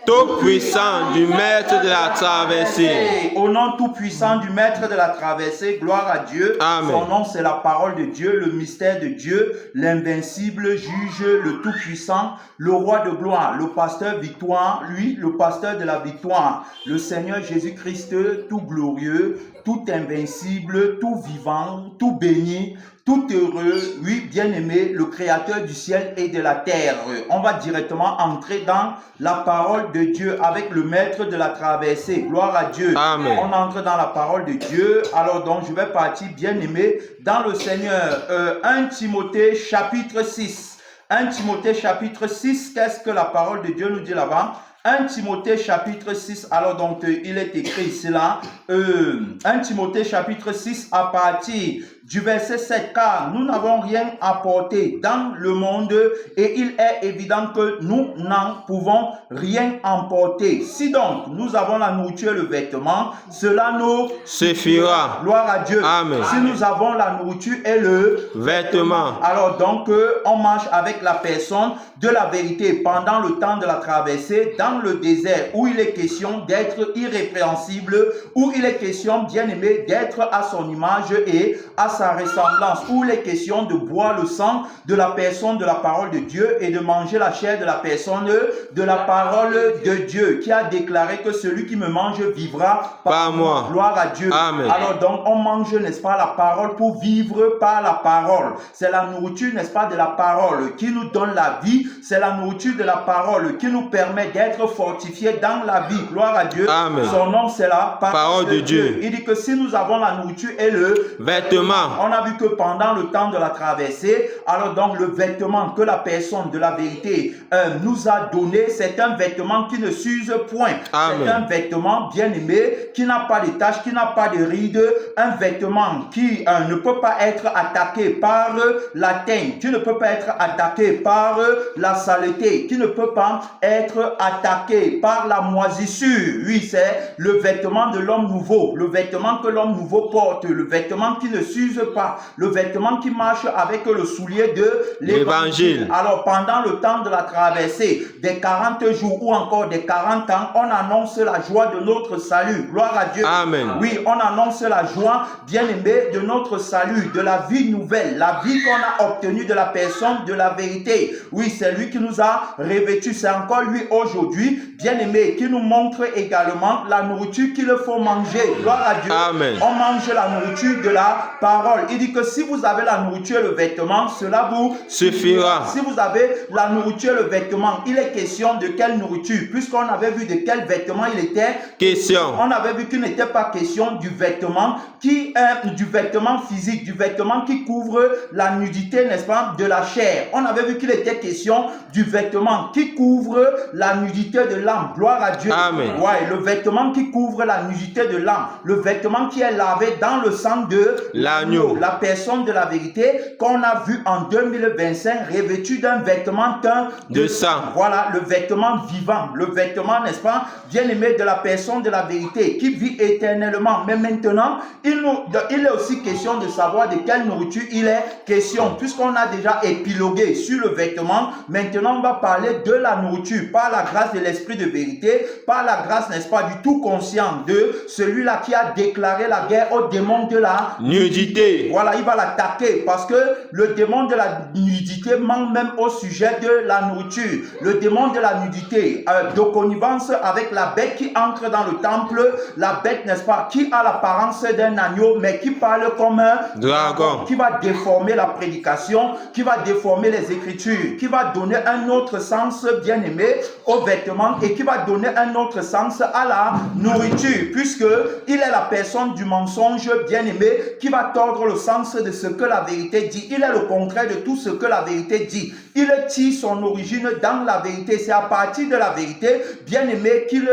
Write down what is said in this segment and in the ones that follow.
tout-puissant du maître de la traversée. Au nom tout-puissant du maître de la traversée, gloire à Dieu. Amen. Son nom, c'est la parole de Dieu, le mystère de Dieu, l'invincible juge, le tout-puissant, le roi de gloire, le pasteur victoire, lui, le pasteur de la victoire, le Seigneur Jésus-Christ, tout glorieux, tout invincible, tout vivant, tout béni, tout heureux, oui, bien-aimé, le créateur du ciel et de la terre. On va directement entrer dans la parole de Dieu avec le maître de la traversée. Gloire à Dieu. Amen. On entre dans la parole de Dieu. Alors donc, je vais partir, bien-aimé, dans le Seigneur. 1 Timothée chapitre 6. 1 Timothée chapitre 6, qu'est-ce que la parole de Dieu nous dit là-bas? 1 Timothée chapitre 6, alors donc il est écrit cela, 1 Timothée chapitre 6 à partir du verset 7, car nous n'avons rien apporté dans le monde et il est évident que nous n'en pouvons rien emporter. Si donc nous avons la nourriture et le vêtement, cela nous suffira. Gloire à Dieu. Amen. Si nous avons la nourriture et le Vêtement. alors donc on marche avec la personne de la vérité pendant le temps de la traversée dans le désert où il est question d'être irrépréhensible, où il est question, bien aimé, d'être à son image et à sa ressemblance, où il est question de boire le sang de la personne de la parole de Dieu et de manger la chair de la personne de la parole de Dieu, qui a déclaré que celui qui me mange vivra par moi. Gloire à Dieu. Amen. Alors donc on mange, n'est-ce pas, la parole pour vivre par la parole. C'est la nourriture, n'est-ce pas, de la parole qui nous donne la vie. C'est la nourriture de la parole qui nous permet d'être fortifiés dans la vie. Gloire à Dieu. Amen. Son nom, c'est la parole de Dieu. Il dit que si nous avons la nourriture et le vêtement, on a vu que pendant le temps de la traversée, alors donc le vêtement que la personne de la vérité nous a donné, c'est un vêtement qui ne s'use point. C'est un vêtement bien aimé, qui n'a pas de taches, qui n'a pas de rides, un vêtement qui ne peut pas être attaqué par la teigne, qui ne peut pas être attaqué par la saleté, qui ne peut pas être attaqué par la moisissure. Oui, c'est le vêtement de l'homme nouveau, le vêtement que l'homme nouveau porte, le vêtement qui ne s'use pas, le vêtement qui marche avec le soulier de l'évangile. Alors pendant le temps de la traversée, des 40 jours ou encore des 40 ans, on annonce la joie de notre salut. Gloire à Dieu. Amen. Oui, on annonce la joie, bien aimé, de notre salut, de la vie nouvelle, la vie qu'on a obtenue de la personne de la vérité. Oui, c'est lui qui nous a revêtus. C'est encore lui aujourd'hui, bien aimé, qui nous montre également la nourriture qu'il faut manger. Gloire à Dieu. Amen. On mange la nourriture de la parole. Il dit que si vous avez la nourriture et le vêtement, cela vous suffira. Si vous avez la nourriture et le vêtement, il est question de quelle nourriture? Puisqu'on avait vu de quel vêtement il était question. On avait vu qu'il n'était pas question du vêtement qui est du vêtement physique, du vêtement qui couvre la nudité, n'est-ce pas, de la chair. On avait vu qu'il était question du vêtement qui couvre la nudité de l'âme. Gloire à Dieu. Amen. Ouais, le vêtement qui couvre la nudité de l'âme, le vêtement qui est lavé dans le sang de l'agneau, la personne de la vérité qu'on a vu en 2025 revêtue d'un vêtement teint de sang. Voilà, le vêtement vivant, le vêtement, n'est-ce pas, bien aimé, de la personne de la vérité qui vit éternellement. Mais maintenant, il est aussi question de savoir de quelle nourriture il est question. Puisqu'on a déjà épilogué sur le vêtement, maintenant on va parler de la nourriture par la grâce de l'esprit de vérité, par la grâce, n'est-ce pas, du tout conscient de celui-là qui a déclaré la guerre au démon de la nudité. Voilà, il va l'attaquer parce que le démon de la nudité ment même au sujet de la nourriture. Le démon de la nudité, de connivence avec la bête qui entre dans le temple, la bête, n'est-ce pas, qui a l'apparence d'un agneau, mais qui parle comme un dragon, qui va déformer la prédication, qui va déformer les écritures, qui va donner un autre sens, bien aimé, aux vêtements et qui va donner un autre sens à la nourriture, puisque il est la personne du mensonge, bien aimé, qui va tordre le sens de ce que la vérité dit. Il est le contraire de tout ce que la vérité dit. Il tire son origine dans la vérité. C'est à partir de la vérité, bien aimé, qu'il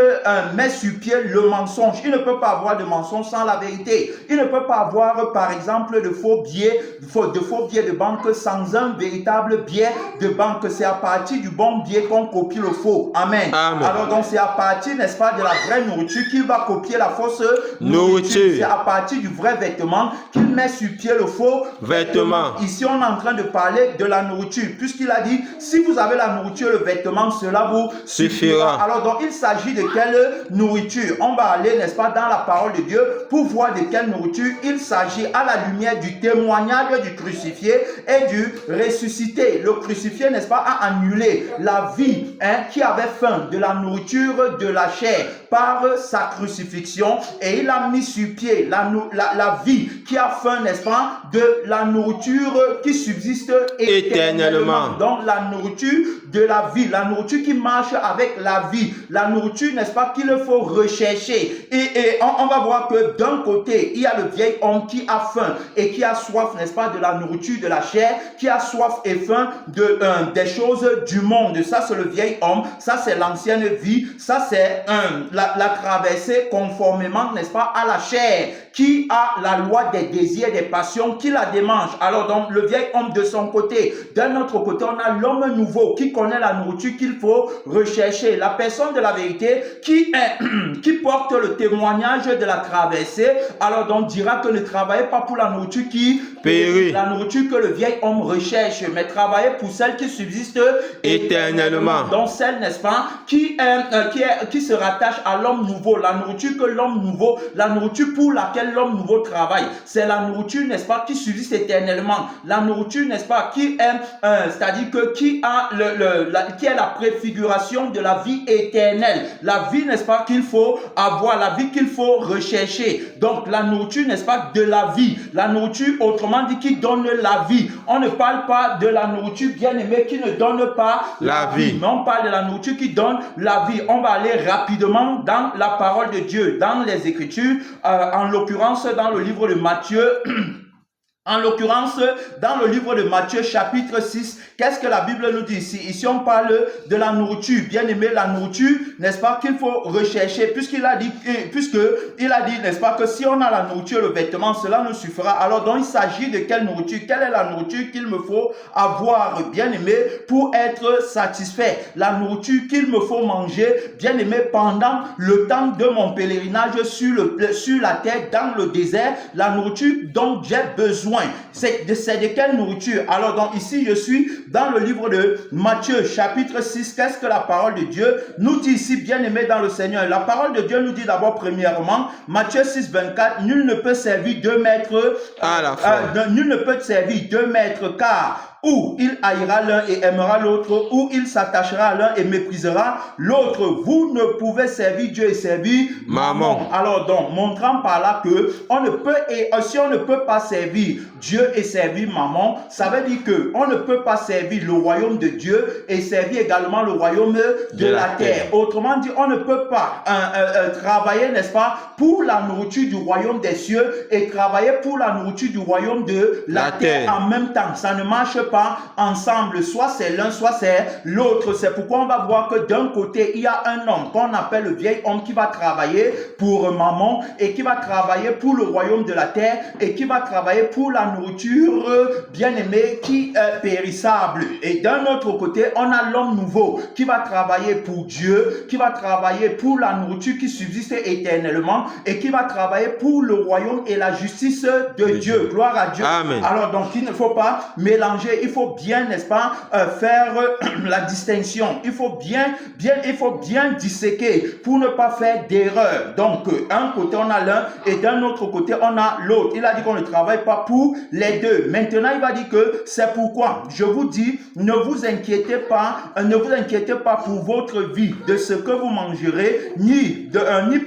met sur pied le mensonge. Il ne peut pas avoir de mensonge sans la vérité. Il ne peut pas avoir, par exemple, de faux billets de banque sans un véritable billet de banque. C'est à partir du bon billet qu'on copie le faux. Amen. Amen. Amen. Alors donc c'est à partir, n'est-ce pas, de la vraie nourriture qu'il va copier la fausse Nourriture. C'est à partir du vrai vêtement qu'il met sur pied le faux Vêtement. Ici on est en train de parler de la nourriture, puisqu'il a dit, si vous avez la nourriture, le vêtement, cela vous suffira. Alors donc il s'agit de quelle nourriture? On va aller, n'est-ce pas, dans la parole de Dieu pour voir de quelle nourriture il s'agit à la lumière du témoignage du crucifié et du ressuscité. Le crucifié, n'est-ce pas, a annulé la vie qui avait faim de la nourriture de la chair par sa crucifixion, et il a mis sur pied la vie qui a faim, n'est-ce pas, de la nourriture qui subsiste éternellement. Donc la nourriture de la vie, la nourriture qui marche avec la vie, la nourriture, n'est-ce pas, qu'il faut rechercher. Et on va voir que d'un côté, il y a le vieil homme qui a faim et qui a soif, n'est-ce pas, de la nourriture de la chair, qui a soif et faim des choses du monde. Ça, c'est le vieil homme, ça, c'est l'ancienne vie, ça, c'est la traversée conformément, n'est-ce pas, à la chair, qui a la loi des désirs, des passions, qui la démange. Alors donc, le vieil homme de son côté. D'un autre côté, on a l'homme nouveau qui connaît la nourriture qu'il faut rechercher. La personne de la vérité qui porte le témoignage de la traversée. Alors donc, dira que ne travaillez pas pour la nourriture qui périt, la nourriture que le vieil homme recherche, mais travaillez pour celle qui subsiste éternellement. Donc celle, n'est-ce pas, qui se rattache à l'homme nouveau. La nourriture que l'homme nouveau, la nourriture pour laquelle l'homme nouveau travaille, c'est la nourriture, n'est-ce pas, qui subsiste éternellement. La nourriture, n'est-ce pas, qui est, c'est-à-dire que qui est la préfiguration de la vie éternelle. La vie, n'est-ce pas, qu'il faut avoir, la vie qu'il faut rechercher. Donc la nourriture, n'est-ce pas, de la vie. La nourriture, autrement dit, qui donne la vie. On ne parle pas de la nourriture, bien aimée, qui ne donne pas la vie, mais on parle de la nourriture qui donne la vie. On va aller rapidement dans la parole de Dieu, dans les Écritures, en l'occurrence dans le livre de Matthieu. En l'occurrence, dans le livre de Matthieu, chapitre 6, qu'est-ce que la Bible nous dit ici? Ici, on parle de la nourriture. Bien aimé, la nourriture, n'est-ce pas, qu'il faut rechercher, puisqu'il a dit, n'est-ce pas, que si on a la nourriture, le vêtement, cela nous suffira. Alors, donc, il s'agit de quelle nourriture? Quelle est la nourriture qu'il me faut avoir, bien aimé, pour être satisfait? La nourriture qu'il me faut manger, bien aimé, pendant le temps de mon pèlerinage sur la terre, dans le désert, la nourriture dont j'ai besoin. C'est de quelle nourriture? Alors donc ici je suis dans le livre de Matthieu chapitre 6. Qu'est-ce que la parole de Dieu nous dit ici, bien aimé dans le Seigneur? La parole de Dieu nous dit d'abord premièrement, Matthieu 6, 24, nul ne peut servir deux maîtres à la fois. Nul ne peut servir deux maîtres, car ou il haïra l'un et aimera l'autre, ou il s'attachera à l'un et méprisera l'autre. Vous ne pouvez servir Dieu et servir Mammon. Alors donc, montrant par là que si on ne peut pas servir Dieu et servir Mammon, ça veut dire que on ne peut pas servir le royaume de Dieu et servir également le royaume de la terre. Autrement dit, on ne peut pas travailler, n'est-ce pas, pour la nourriture du royaume des cieux et travailler pour la nourriture du royaume de la terre en même temps. Ça ne marche pas ensemble, soit c'est l'un, soit c'est l'autre. C'est pourquoi on va voir que d'un côté, il y a un homme qu'on appelle le vieil homme qui va travailler pour Mammon et qui va travailler pour le royaume de la terre et qui va travailler pour la nourriture bien-aimée qui est périssable. Et d'un autre côté, on a l'homme nouveau qui va travailler pour Dieu, qui va travailler pour la nourriture qui subsiste éternellement et qui va travailler pour le royaume et la justice de Dieu. Gloire à Dieu. Amen. Alors donc, il ne faut pas mélanger. Il faut bien, n'est-ce pas, faire la distinction. Il faut bien disséquer pour ne pas faire d'erreur. Donc, un côté, on a l'un et d'un autre côté, on a l'autre. Il a dit qu'on ne travaille pas pour les deux. Maintenant, il va dire que c'est pourquoi je vous dis, ne vous inquiétez pas pour votre vie, de ce que vous mangerez, ni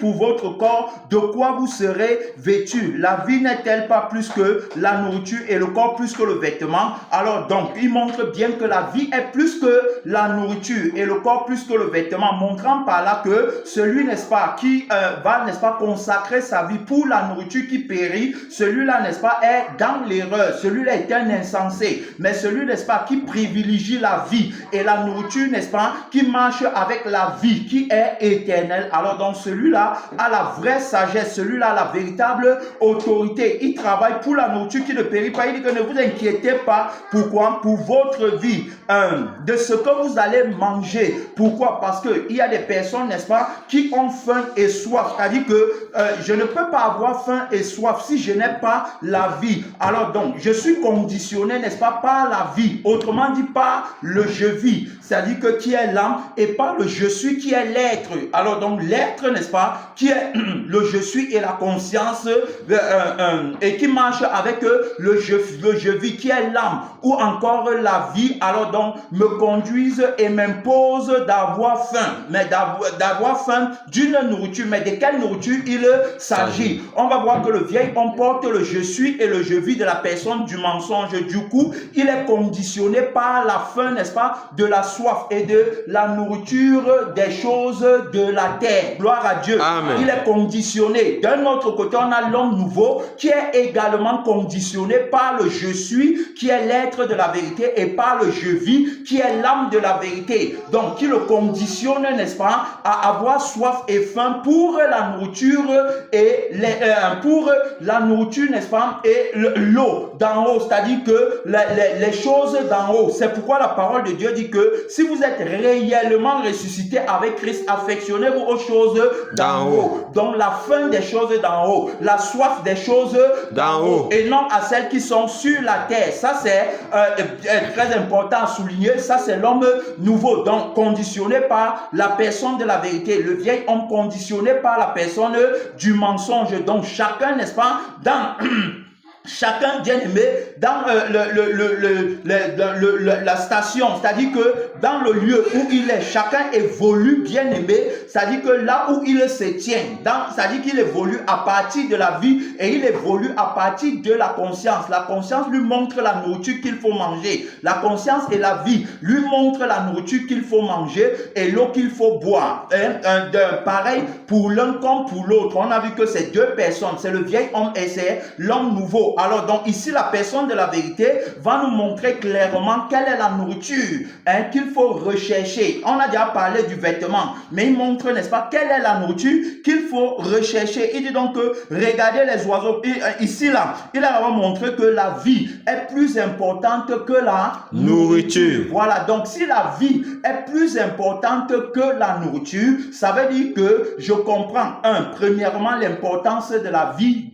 pour votre corps, de quoi vous serez vêtu. La vie n'est-elle pas plus que la nourriture et le corps plus que le vêtement? Alors donc, il montre bien que la vie est plus que la nourriture et le corps plus que le vêtement, montrant par là que celui, n'est-ce pas, qui va, n'est-ce pas, consacrer sa vie pour la nourriture qui périt, celui-là, n'est-ce pas, est dans l'erreur. Celui-là est un insensé. Mais celui, n'est-ce pas, qui privilégie la vie et la nourriture, n'est-ce pas, qui marche avec la vie qui est éternelle. Alors donc, celui-là a la vraie sagesse, celui-là a la véritable autorité. Il travaille pour la nourriture qui ne périt pas. Il dit que ne vous inquiétez pas pour quoi? Pour votre vie, de ce que vous allez manger. Pourquoi? Parce qu'il y a des personnes, n'est-ce pas, qui ont faim et soif. C'est-à-dire que je ne peux pas avoir faim et soif si je n'ai pas la vie. Alors donc, je suis conditionné, n'est-ce pas, par la vie. Autrement dit, par le je vis. C'est-à-dire que qui est l'âme et par le je suis qui est l'être. Alors donc, l'être, n'est-ce pas, qui est le je suis et la conscience et qui marche avec le je vis qui est l'âme ou encore la vie. Alors donc, me conduisent et m'imposent d'avoir faim. Mais d'avoir faim d'une nourriture. Mais de quelle nourriture il s'agit? On va voir que le vieil homme porte le je suis et le je vis de la personne du mensonge. Du coup, il est conditionné par la faim, n'est-ce pas, de la soif et de la nourriture des choses de la terre. Gloire à Dieu. Amen. Il est conditionné. D'un autre côté, on a l'homme nouveau qui est également conditionné par le je suis, qui est l'être de la vérité, et par le je vis, qui est l'âme de la vérité. Donc, qui le conditionne, n'est-ce pas, à avoir soif et faim pour la nourriture et n'est-ce pas, et l'eau d'en haut, c'est-à-dire que les choses d'en haut. C'est pourquoi la parole de Dieu dit que si vous êtes réellement ressuscité avec Christ, affectionnez-vous aux choses d'en haut. Donc la faim des choses d'en haut, la soif des choses d'en haut, et non à celles qui sont sur la terre. Ça c'est très important à souligner. Ça c'est l'homme nouveau, donc conditionné par la personne de la vérité. Le vieil homme conditionné par la personne du mensonge. Donc chacun, n'est-ce pas, dans chacun, bien aimé, dans la station, c'est-à-dire que dans le lieu où il est, chacun évolue, bien aimé, c'est-à-dire que là où il se tient, c'est-à-dire qu'il évolue à partir de la vie et il évolue à partir de la conscience. La conscience lui montre la nourriture qu'il faut manger. La conscience et la vie lui montrent la nourriture qu'il faut manger et l'eau qu'il faut boire. Pareil pour l'un comme pour l'autre. On a vu que ces deux personnes, c'est le vieil homme et c'est l'homme nouveau. Alors donc ici la personne de la vérité va nous montrer clairement quelle est la nourriture qu'il faut rechercher. On a déjà parlé du vêtement, mais il montre, n'est-ce pas, quelle est la nourriture qu'il faut rechercher. Il dit donc que regardez les oiseaux. Ici là, il a montré que la vie est plus importante que la nourriture. Voilà, donc si la vie est plus importante que la nourriture, ça veut dire que je comprends, premièrement, l'importance de la vie,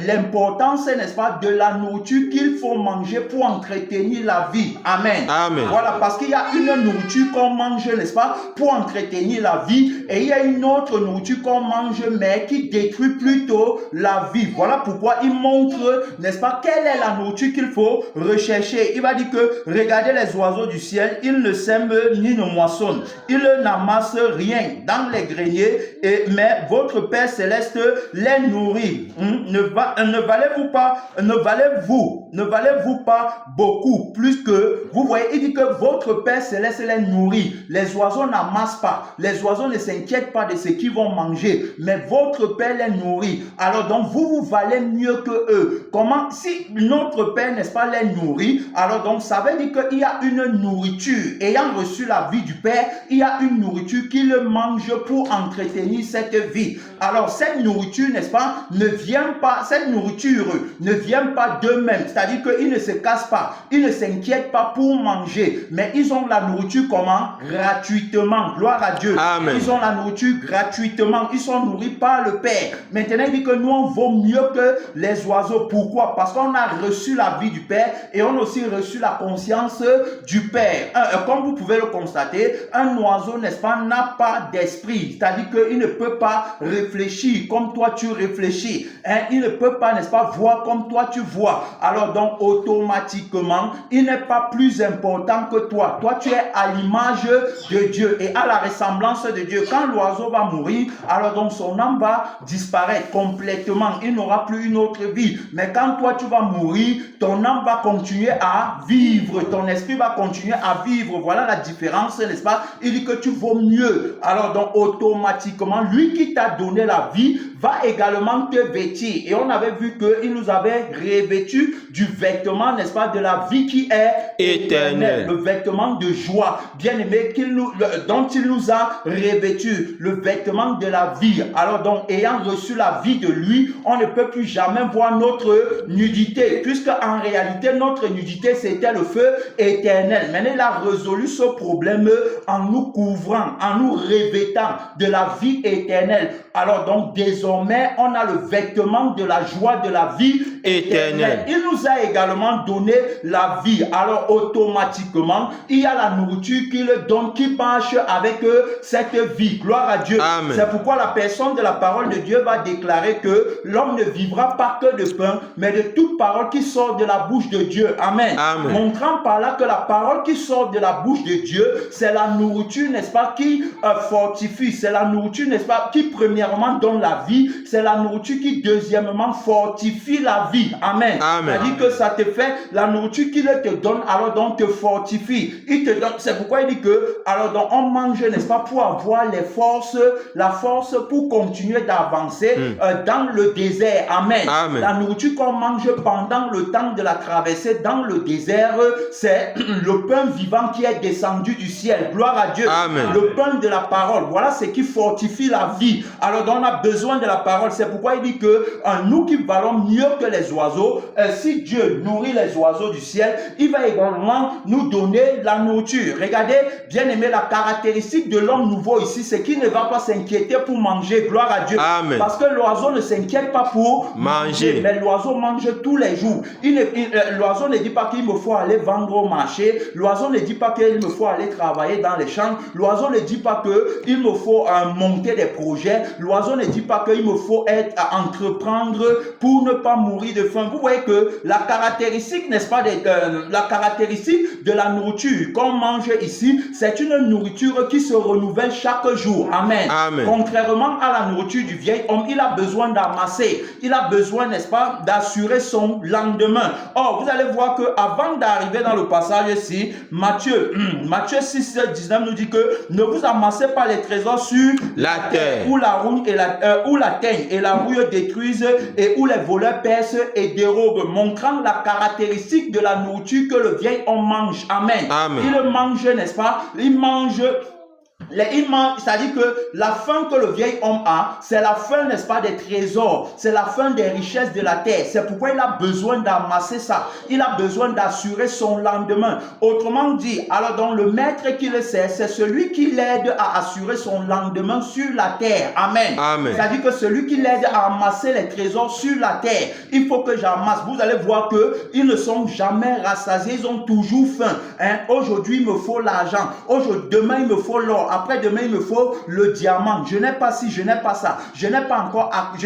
l'importance, n'est-ce pas, de la nourriture qu'il faut manger pour entretenir la vie. Amen. Amen. Voilà, parce qu'il y a une nourriture qu'on mange, n'est-ce pas, pour entretenir la vie, et il y a une autre nourriture qu'on mange, mais qui détruit plutôt la vie. Voilà pourquoi il montre, n'est-ce pas, quelle est la nourriture qu'il faut rechercher. Il va dire que, regardez les oiseaux du ciel, ils ne sèment ni ne moissonnent, ils n'amassent rien dans les greniers, mais votre Père Céleste les nourrit. Ne valez-vous pas beaucoup plus que, vous voyez, il dit que votre Père Céleste les nourrit. Les oiseaux n'amassent pas, les oiseaux ne s'inquiètent pas de ce qu'ils vont manger, mais votre Père les nourrit. Alors donc vous valez mieux que eux. Comment? Si notre Père, n'est-ce pas, les nourrit, alors donc ça veut dire qu'il y a une nourriture. Ayant reçu la vie du Père, il y a une nourriture qu'il mange pour entretenir cette vie. Alors cette nourriture, n'est-ce pas, cette nourriture ne vient pas d'eux-mêmes. C'est-à-dire qu'ils ne se cassent pas, ils ne s'inquiètent pas pour manger, mais ils ont la nourriture comment? Gratuitement. Gloire à Dieu. Amen. Ils ont la nourriture gratuitement. Ils sont nourris par le Père. Maintenant, il dit que nous, on vaut mieux que les oiseaux. Pourquoi? Parce qu'on a reçu la vie du Père et on a aussi reçu la conscience du Père. Comme vous pouvez le constater, un oiseau, n'est-ce pas, n'a pas d'esprit. C'est-à-dire qu'il ne peut pas réfléchir comme toi tu réfléchis. Il ne peut pas, n'est-ce pas, voir comme toi tu vois. Alors donc automatiquement, il n'est pas plus important que toi. Toi tu es à l'image de Dieu et à la ressemblance de Dieu. Quand l'oiseau va mourir, alors donc son âme va disparaître complètement. Il n'aura plus une autre vie. Mais quand toi tu vas mourir, ton âme va continuer à vivre. Ton esprit va continuer à vivre. Voilà la différence, n'est-ce pas? Il dit que tu vaux mieux. Alors donc automatiquement, lui qui t'a donné la vie va également te vêtir. Et on avait vu qu'il nous avait revêtu du vêtement, n'est-ce pas, de la vie qui est éternelle. Le vêtement de joie, bien aimé, dont il nous a revêtu, le vêtement de la vie. Alors donc, ayant reçu la vie de lui, on ne peut plus jamais voir notre nudité, puisque en réalité, notre nudité, c'était le feu éternel. Maintenant, il a résolu ce problème en nous couvrant, en nous revêtant de la vie éternelle. Alors donc, désormais, on a le vêtement de la joie de la vie éternelle. Il nous a également donné la vie. Alors, automatiquement, il y a la nourriture qu'il donne, qui marche avec cette vie. Gloire à Dieu. C'est pourquoi la personne de la parole de Dieu va déclarer que l'homme ne vivra pas que de pain, mais de toute parole qui sort de la bouche de Dieu. Amen. Montrant par là que la parole qui sort de la bouche de Dieu, c'est la nourriture, n'est-ce pas, qui fortifie. C'est la nourriture, n'est-ce pas, qui premièrement donne la vie. C'est la nourriture qui deuxièmement fortifie la vie. Amen. C'est-à-dire que ça te fait, la nourriture qu'il te donne, alors donc te fortifie. Il te donne, c'est pourquoi il dit que, alors donc on mange, n'est-ce pas, pour avoir les forces, la force pour continuer d'avancer dans le désert. Amen. La nourriture qu'on mange pendant le temps de la traversée dans le désert, c'est le pain vivant qui est descendu du ciel. Gloire à Dieu. Le pain de la parole. Voilà ce qui fortifie la vie. Alors donc on a besoin de la parole. C'est pourquoi il dit que nous qui valons mieux que les oiseaux, si Dieu nourrit les oiseaux du ciel, il va également nous donner la nourriture. Regardez, bien aimé, la caractéristique de l'homme nouveau ici, c'est qu'il ne va pas s'inquiéter pour manger. Gloire à Dieu. Parce que l'oiseau ne s'inquiète pas pour manger, mais l'oiseau mange tous les jours. L'oiseau ne dit pas qu'il me faut aller vendre au marché. L'oiseau ne dit pas qu'il me faut aller travailler dans les champs. L'oiseau ne dit pas qu'il me faut monter des projets. L'oiseau ne dit pas qu'il me faut entreprendre pour ne pas mourir de faim. Vous voyez que la caractéristique, n'est-ce pas, la caractéristique de la nourriture qu'on mange ici, c'est une nourriture qui se renouvelle chaque jour. Amen. Contrairement à la nourriture du vieil homme, il a besoin d'amasser. Il a besoin, n'est-ce pas, d'assurer son lendemain. Or, vous allez voir que avant d'arriver dans le passage ici, Matthieu 6, 19 nous dit que ne vous amassez pas les trésors sur la terre, où la rouille où la teigne et la rouille détruisent et où les voleurs percent et dérobent, montrant la caractéristique de la nourriture que le vieil homme mange. Amen. Il mange, n'est-ce pas? Il mange. C'est-à-dire que la faim que le vieil homme a, c'est la faim, n'est-ce pas, des trésors, c'est la faim des richesses de la terre. C'est pourquoi il a besoin d'amasser ça. Il a besoin d'assurer son lendemain. Autrement dit, alors donc le maître qui le sait, c'est celui qui l'aide à assurer son lendemain sur la terre. Amen. C'est-à-dire que celui qui l'aide à amasser les trésors sur la terre, il faut que j'amasse. Vous allez voir que ils ne sont jamais rassasiés, ils ont toujours faim. Aujourd'hui, il me faut l'argent. Demain, il me faut l'or. Après-demain, il me faut le diamant. Je n'ai pas ci, je n'ai pas ça. Je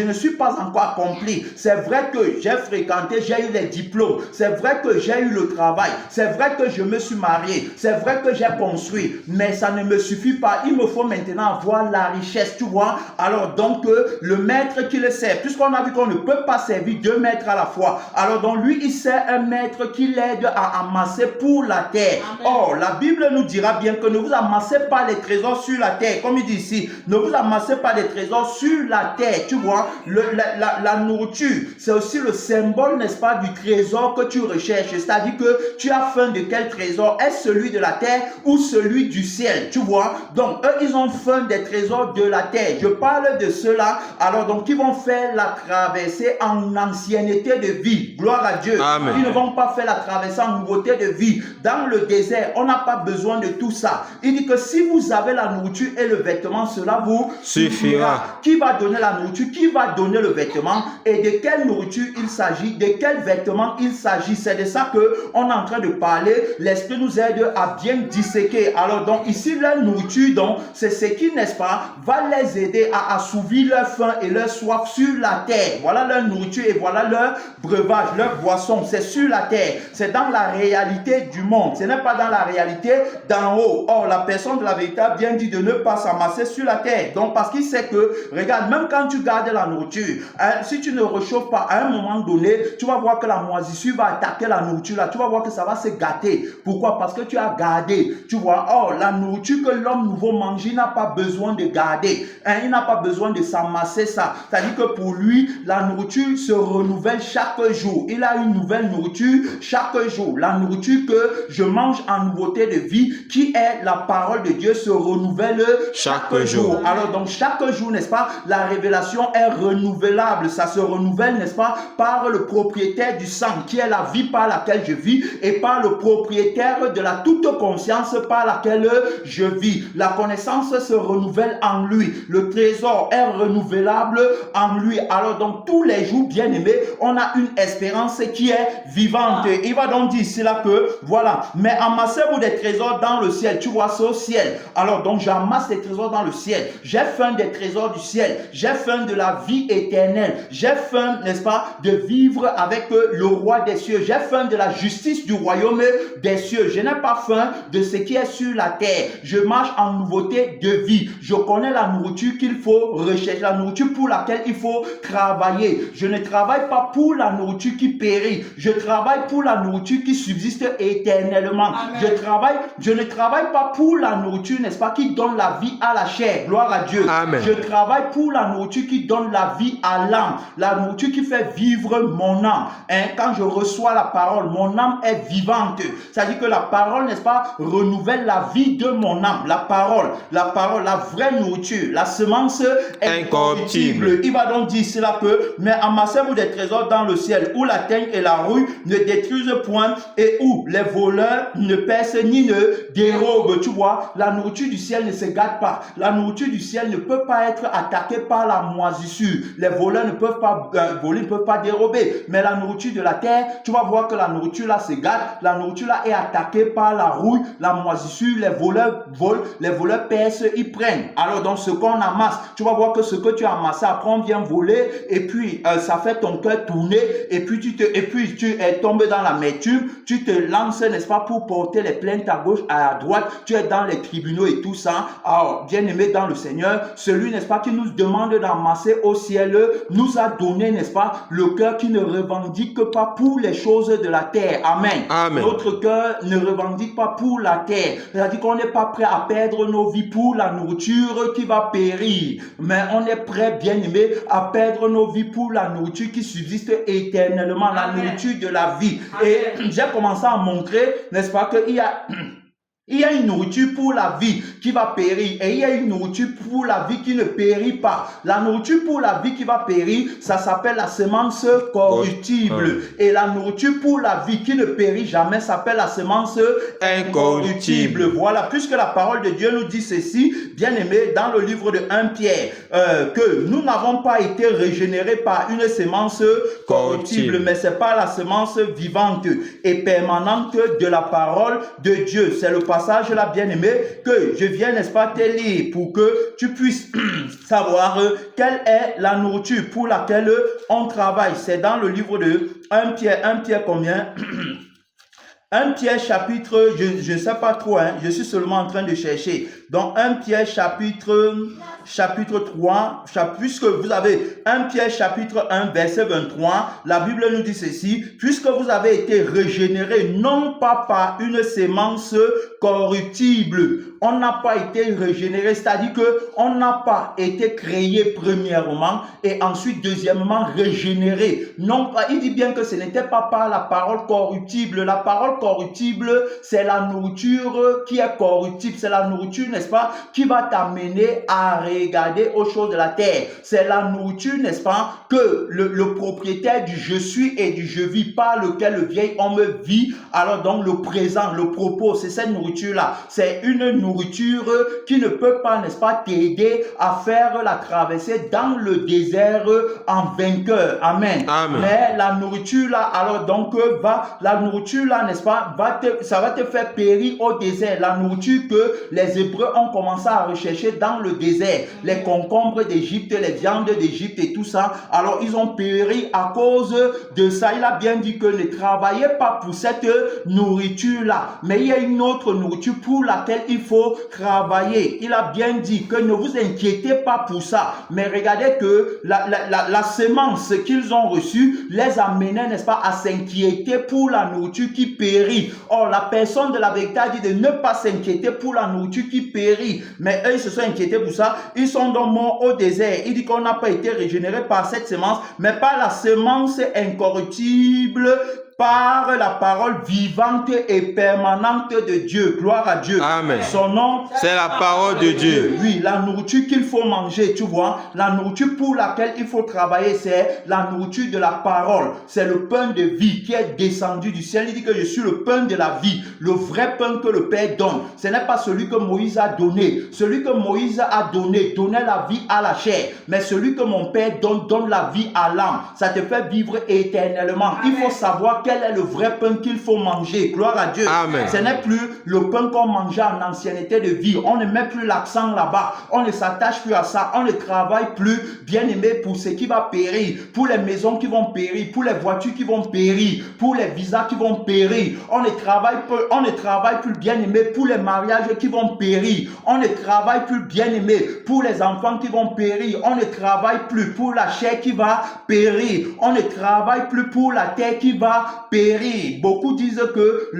ne suis pas encore accompli. C'est vrai que j'ai fréquenté, j'ai eu les diplômes. C'est vrai que j'ai eu le travail. C'est vrai que je me suis marié. C'est vrai que j'ai construit. Mais ça ne me suffit pas. Il me faut maintenant avoir la richesse, tu vois. Alors donc, le maître qui le sert, puisqu'on a vu qu'on ne peut pas servir deux maîtres à la fois. Alors donc, lui, il sert un maître qui l'aide à amasser pour la terre. Or, la Bible nous dira bien que ne vous amassez pas les trésors sur la terre, comme il dit ici, ne vous amassez pas des trésors sur la terre. Tu vois, la nourriture, c'est aussi le symbole, n'est-ce pas, du trésor que tu recherches. C'est-à-dire que tu as faim de quel trésor? Est-ce celui de la terre ou celui du ciel? Tu vois, donc eux, ils ont faim des trésors de la terre. Je parle de ceux-là, alors donc ils vont faire la traversée en ancienneté de vie. Gloire à Dieu. Ils ne vont pas faire la traversée en nouveauté de vie. Dans le désert, on n'a pas besoin de tout ça. Il dit que si vous avez la nourriture et le vêtement, cela vous suffira. Qui va donner la nourriture? Qui va donner le vêtement? Et de quelle nourriture il s'agit? De quel vêtement il s'agit? C'est de ça qu'on est en train de parler. L'Esprit nous aide à bien disséquer. Alors donc ici, la nourriture, donc c'est ce qui, n'est-ce pas, va les aider à assouvir leur faim et leur soif sur la terre. Voilà leur nourriture et voilà leur breuvage, leur boisson. C'est sur la terre. C'est dans la réalité du monde. Ce n'est pas dans la réalité d'en haut. Or, la personne de la véritable bien dit de ne pas s'amasser sur la terre. Donc, parce qu'il sait que, regarde, même quand tu gardes la nourriture, hein, si tu ne réchauffes pas à un moment donné, tu vas voir que la moisissure va attaquer la nourriture là. Tu vas voir que ça va se gâter. Pourquoi? Parce que tu as gardé. Tu vois, oh, la nourriture que l'homme nouveau mange, il n'a pas besoin de garder. Hein, il n'a pas besoin de s'amasser ça. C'est-à-dire que pour lui, la nourriture se renouvelle chaque jour. Il a une nouvelle nourriture chaque jour. La nourriture que je mange en nouveauté de vie, qui est la parole de Dieu, se renouvelle chaque jour. Alors donc chaque jour, n'est-ce pas, la révélation est renouvelable. Ça se renouvelle, n'est-ce pas, par le propriétaire du sang, qui est la vie par laquelle je vis, et par le propriétaire de la toute conscience par laquelle je vis. La connaissance se renouvelle en lui. Le trésor est renouvelable en lui. Alors donc tous les jours, bien aimés, on a une espérance qui est vivante. Il va donc dire cela que, voilà, mais amassez-vous des trésors dans le ciel. Tu vois, c'est au ciel. Alors donc j'amasse des trésors dans le ciel. J'ai faim des trésors du ciel. J'ai faim de la vie éternelle. J'ai faim, n'est-ce pas, de vivre avec le roi des cieux. J'ai faim de la justice du royaume des cieux. Je n'ai pas faim de ce qui est sur la terre. Je marche en nouveauté de vie. Je connais la nourriture qu'il faut rechercher, la nourriture pour laquelle il faut travailler. Je ne travaille pas pour la nourriture qui périt. Je travaille pour la nourriture qui subsiste éternellement. Amen. Je ne travaille pas pour la nourriture, n'est-ce pas, qui donne la vie à la chair. Gloire à Dieu. Amen. Je travaille pour la nourriture qui donne la vie à l'âme. La nourriture qui fait vivre mon âme. Hein, quand je reçois la parole, mon âme est vivante. C'est-à-dire que la parole, n'est-ce pas, renouvelle la vie de mon âme. La parole, la vraie nourriture, la semence incorruptible. Il va donc dire cela que, mais amassez-vous des trésors dans le ciel, où la teigne et la rouille ne détruisent point, et où les voleurs ne percent ni ne dérobent. Tu vois, la nourriture du ciel ne se gâte pas. La nourriture du ciel ne peut pas être attaquée par la moisissure. Les voleurs ne peuvent pas voler, ne peuvent pas dérober. Mais la nourriture de la terre, tu vas voir que la nourriture là se gâte. La nourriture là est attaquée par la rouille, la moisissure. Les voleurs volent, les voleurs percent, ils prennent. Alors donc ce qu'on amasse, tu vas voir que ce que tu as amassé, après on vient voler, et puis ça fait ton cœur tourner, et puis tu es tombé dans l'amertume, tu te lances, n'est-ce pas, pour porter les plaintes à gauche, à droite, tu es dans les tribunaux et tout ça. Alors, bien aimé dans le Seigneur, celui, n'est-ce pas, qui nous demande d'amasser au ciel, nous a donné, n'est-ce pas, le cœur qui ne revendique pas pour les choses de la terre. Amen. Amen. Notre cœur ne revendique pas pour la terre. C'est-à-dire qu'on n'est pas prêt à perdre nos vies pour la nourriture qui va périr. Mais on est prêt, bien aimé, à perdre nos vies pour la nourriture qui subsiste éternellement, la nourriture de la vie. Amen. Et j'ai commencé à montrer, n'est-ce pas, qu'il y a une nourriture pour la vie qui va périr, et il y a une nourriture pour la vie qui ne périt pas. La nourriture pour la vie qui va périr, ça s'appelle la semence corruptible. Et la nourriture pour la vie qui ne périt jamais s'appelle la semence incorruptible. Voilà, puisque la parole de Dieu nous dit ceci, bien aimé, dans le livre de 1 Pierre, que nous n'avons pas été régénérés par une semence corruptible, mais c'est par la semence vivante et permanente de la parole de Dieu. C'est le passage là, bien aimé, que je viens, n'est-ce pas, te lire pour que tu puisses savoir quelle est la nourriture pour laquelle on travaille. C'est dans le livre de 1 Pierre combien? 1 Pierre chapitre, je ne sais pas trop, hein, je suis seulement en train de chercher. Donc 1 Pierre chapitre 3, puisque vous avez 1 Pierre chapitre 1 verset 23, la Bible nous dit ceci, puisque vous avez été régénérés non pas par une sémence corruptible. On n'a pas été régénéré, c'est-à-dire que on n'a pas été créé premièrement et ensuite deuxièmement régénéré. Non pas, il dit bien que ce n'était pas par la parole corruptible. La parole corruptible, c'est la nourriture qui est corruptible, c'est la nourriture, n'est-ce pas, qui va t'amener à regarder aux choses de la terre. C'est la nourriture, n'est-ce pas, que le propriétaire du je suis et du je vis, par lequel le vieil homme vit. Alors donc le présent, le propos, c'est cette nourriture-là. C'est une nourriture qui ne peut pas, n'est-ce pas, t'aider à faire la traversée dans le désert en vainqueur. Amen. Amen. Mais la nourriture là, alors donc la nourriture là, n'est-ce pas, ça va te faire périr au désert. La nourriture que les Hébreux ont commencé à rechercher dans le désert, les concombres d'Égypte, les viandes d'Égypte et tout ça, alors ils ont péri à cause de ça. Il a bien dit que ne travaillez pas pour cette nourriture là, mais il y a une autre nourriture pour laquelle il faut faut travailler. Il a bien dit que ne vous inquiétez pas pour ça. Mais regardez que la semence qu'ils ont reçue les amenait, n'est-ce pas, à s'inquiéter pour la nourriture qui périt. Or, la personne de la vérité a dit de ne pas s'inquiéter pour la nourriture qui périt. Mais eux, ils se sont inquiétés pour ça. Ils sont donc morts au désert. Il dit qu'on n'a pas été régénéré par cette semence, mais par la semence incorruptible, par la parole vivante et permanente de Dieu. Gloire à Dieu. Amen. Son nom, c'est la parole de Dieu. Oui, la nourriture qu'il faut manger, tu vois. La nourriture pour laquelle il faut travailler, c'est la nourriture de la parole. C'est le pain de vie qui est descendu du ciel. Il dit que je suis le pain de la vie, le vrai pain que le Père donne. Ce n'est pas celui que Moïse a donné. Celui que Moïse a donné, donnait la vie à la chair. Mais celui que mon Père donne, donne la vie à l'âme. Ça te fait vivre éternellement. Il faut savoir quel est le vrai pain qu'il faut manger. Gloire à Dieu. Amen. Ce n'est plus le pain qu'on mangeait en ancienneté de vie. On ne met plus l'accent là-bas. On ne s'attache plus à ça. On ne travaille plus, bien aimé, pour ce qui va périr. Pour les maisons qui vont périr. Pour les voitures qui vont périr. Pour les visas qui vont périr. On ne travaille plus, bien aimé, pour les mariages qui vont périr. On ne travaille plus, bien aimé, pour les enfants qui vont périr. On ne travaille plus pour la chair qui va périr. On ne travaille plus pour la terre qui va périr. Beaucoup disent que